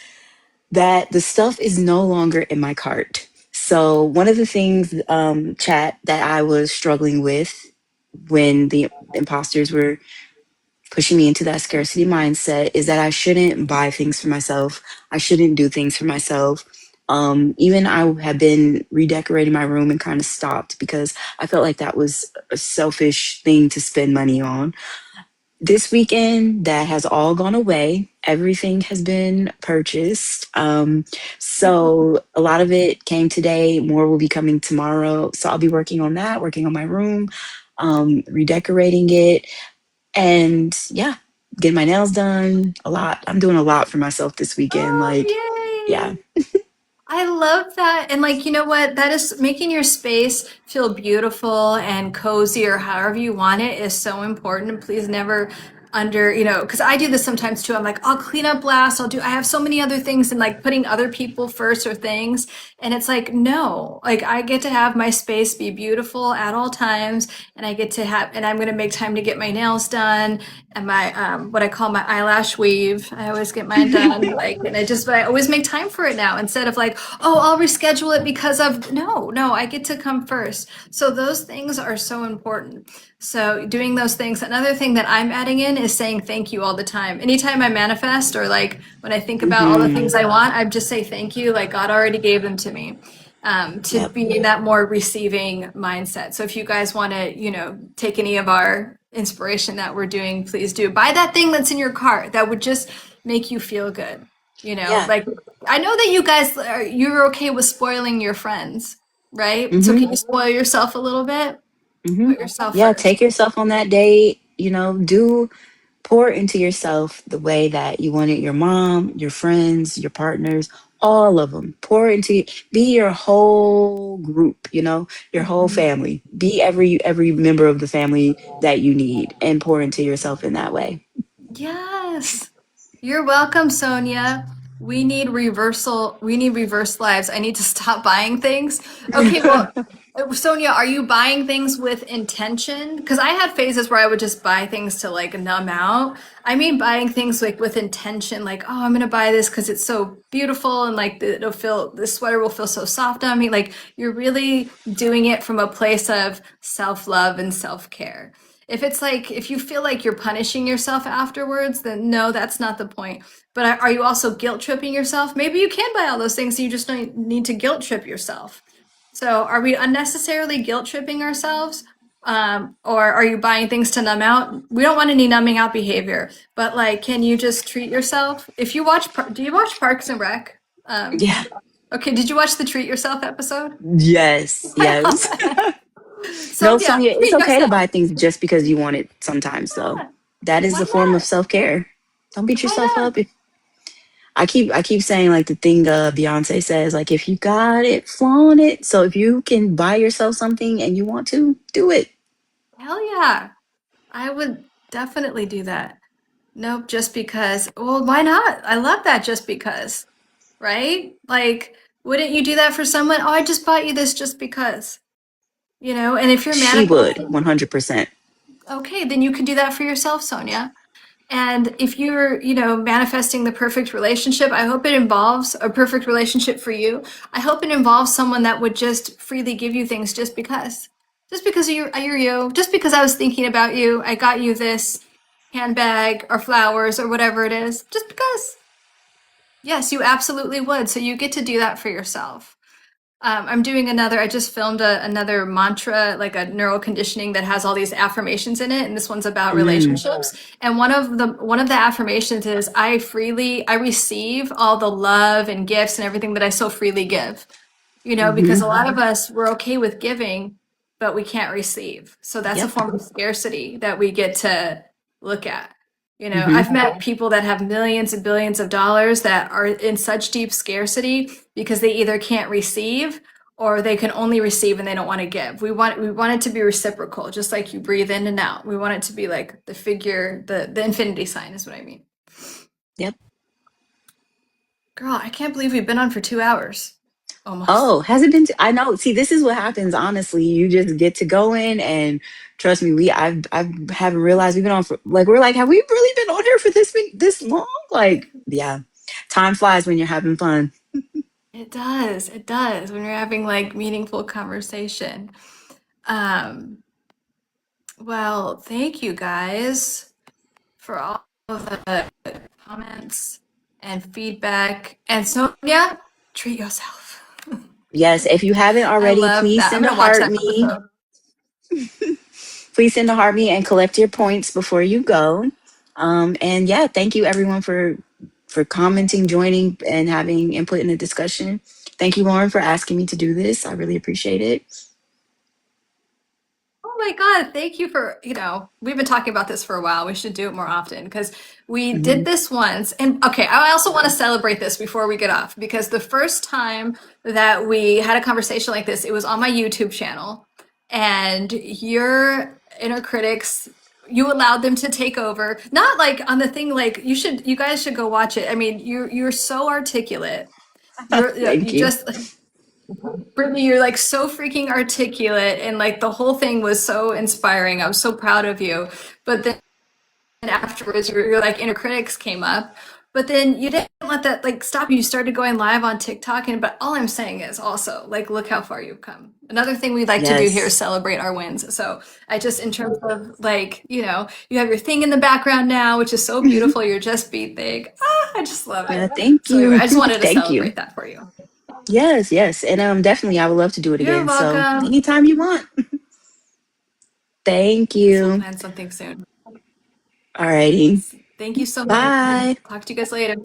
that the stuff is no longer in my cart. So one of the things, chat, that I was struggling with when the imposters were pushing me into that scarcity mindset is that I shouldn't buy things for myself. I shouldn't do things for myself. Even I have been redecorating my room and kind of stopped because I felt like that was a selfish thing to spend money on. This weekend, that has all gone away. Everything has been purchased. So a lot of it came today. More will be coming tomorrow. So I'll be working on that, working on my room, redecorating it, and yeah, getting my nails done. A lot. I'm doing a lot for myself this weekend. Like, Oh, yeah. yay! I love that. And like, you know what? That is making your space feel beautiful and cozy or however you want it is so important. And please never because I do this sometimes too. I'm like, I'll clean up last. I have so many other things and like putting other people first or things. And it's like, no, like I get to have my space be beautiful at all times. And I get to and I'm going to make time to get my nails done and my, what I call my eyelash weave. I always get mine done. Like, but I always make time for it now instead of like, oh, I'll reschedule it because of, no, I get to come first. So those things are so important. So doing those things. Another thing that I'm adding in is saying thank you all the time. Anytime I manifest or like when I think about all the Hmm. things I want, I just say thank you. Like God already gave them to me. To Yep. be in that more receiving mindset. So if you guys want to, take any of our inspiration that we're doing, please do. Buy that thing that's in your cart that would just make you feel good. Yeah. Like I know that you guys you're okay with spoiling your friends, right? So Hmm. can you spoil yourself a little bit? Hmm. Put yourself Yeah. first. Take yourself on that date. Do pour into yourself the way that you wanted your mom, your friends, your partners, all of them. Pour into, be your whole group, your whole Mhm. family. Be every member of the family that you need and pour into yourself in that way. Yes. You're welcome, Sonia. We need reverse lives. I need to stop buying things. Okay, well, Sonia, are you buying things with intention? Because I had phases where I would just buy things to like numb out. I mean, buying things like with intention, like, oh, I'm gonna buy this because it's so beautiful and like the sweater will feel so soft on me. Like you're really doing it from a place of self-love and self-care. If it's like, if you feel like you're punishing yourself afterwards, then no, that's not the point. But are you also guilt tripping yourself? Maybe you can buy all those things, and you just don't need to guilt trip yourself. So are we unnecessarily guilt tripping ourselves? Or are you buying things to numb out? We don't want any numbing out behavior, but like, can you just treat yourself? If you watch, do you watch Parks and Rec? Um, Yeah. okay, did you watch the Treat Yourself episode? Yes. I love Yes. it. So No, yeah, Sonia, it's treat okay to yourself. buy things just because you want it sometimes, though. Yeah, That is why a form of not? self-care. Don't beat Why yourself not? up. I keep saying like the thing Beyonce says, like if you got it, flaunt it. So if you can buy yourself something and you want to, do it. Hell yeah. I would definitely do that. Nope, just because. Well, why not? I love that just because, right? Like, wouldn't you do that for someone? Oh, I just bought you this just because, and if you're She would, manifesting, 100%. okay, then you can do that for yourself, Sonia. And if you're, manifesting the perfect relationship, I hope it involves a perfect relationship for you. I hope it involves someone that would just freely give you things just because. Just because you're you, just because I was thinking about you, I got you this handbag or flowers or whatever it is. Just because. Yes, you absolutely would. So you get to do that for yourself. I'm doing I just filmed another mantra, like a neural conditioning that has all these affirmations in it. And this one's about Mm, relationships. And one of the affirmations is I receive all the love and gifts and everything that I so freely give. Because hmm a lot of us, we're okay with giving, but we can't receive. So that's a Yep. form of scarcity that we get to look at. hmm I've met people that have millions and billions of dollars that are in such deep scarcity because they either can't receive or they can only receive and they don't want to give. We want it to be reciprocal, just like you breathe in and out. We want it to be like the figure, the infinity sign is what I mean. Yep. Girl, I can't believe we've been on for 2 hours. Almost. Oh, has it been? I know. See, this is what happens. Honestly, you just get to go in, and trust me, I haven't realized we've been on for like we're like, have we really been on here for this long? Like, yeah, time flies when you're having fun. It does. It does when you're having like meaningful conversation. Um, well, thank you guys for all of the comments and feedback. And Sonia, treat yourself. Yes, if you haven't I already, love please that. I'm send a gonna watch heart that me. episode. Please send a heart me and collect your points before you go. And yeah, thank you everyone for commenting, joining, and having input in the discussion. Thank you, Lauren, for asking me to do this. I really appreciate it. Oh my God, thank you for, we've been talking about this for a while. We should do it more often because we did hmm this once. And okay, I also want to celebrate this before we get off because the first time that we had a conversation like this, it was on my YouTube channel. And your inner critics, you allowed them to take over. Not like on the thing, like you guys should go watch it. I mean, you're so articulate. You Thank you. just Brittany, you're like so freaking articulate, and like the whole thing was so inspiring. I was so proud of you. But then afterwards, your like inner critics came up. But then you didn't let that like stop you. You started going live on TikTok, and but all I'm saying is also like look how far you've come. Another thing we'd like to do here is Yes. celebrate our wins. So I just in terms of like you have your thing in the background now, which is so beautiful. You're just beat big. I just love Yeah, it. thank So anyway, you. I just wanted to Thank you. celebrate that for you. Yes, yes. And definitely I would love to do it You're again. So welcome. anytime you want. Thank Yes, we'll you. plan something soon. Alrighty. Thank you so much. Bye. Talk to you guys later.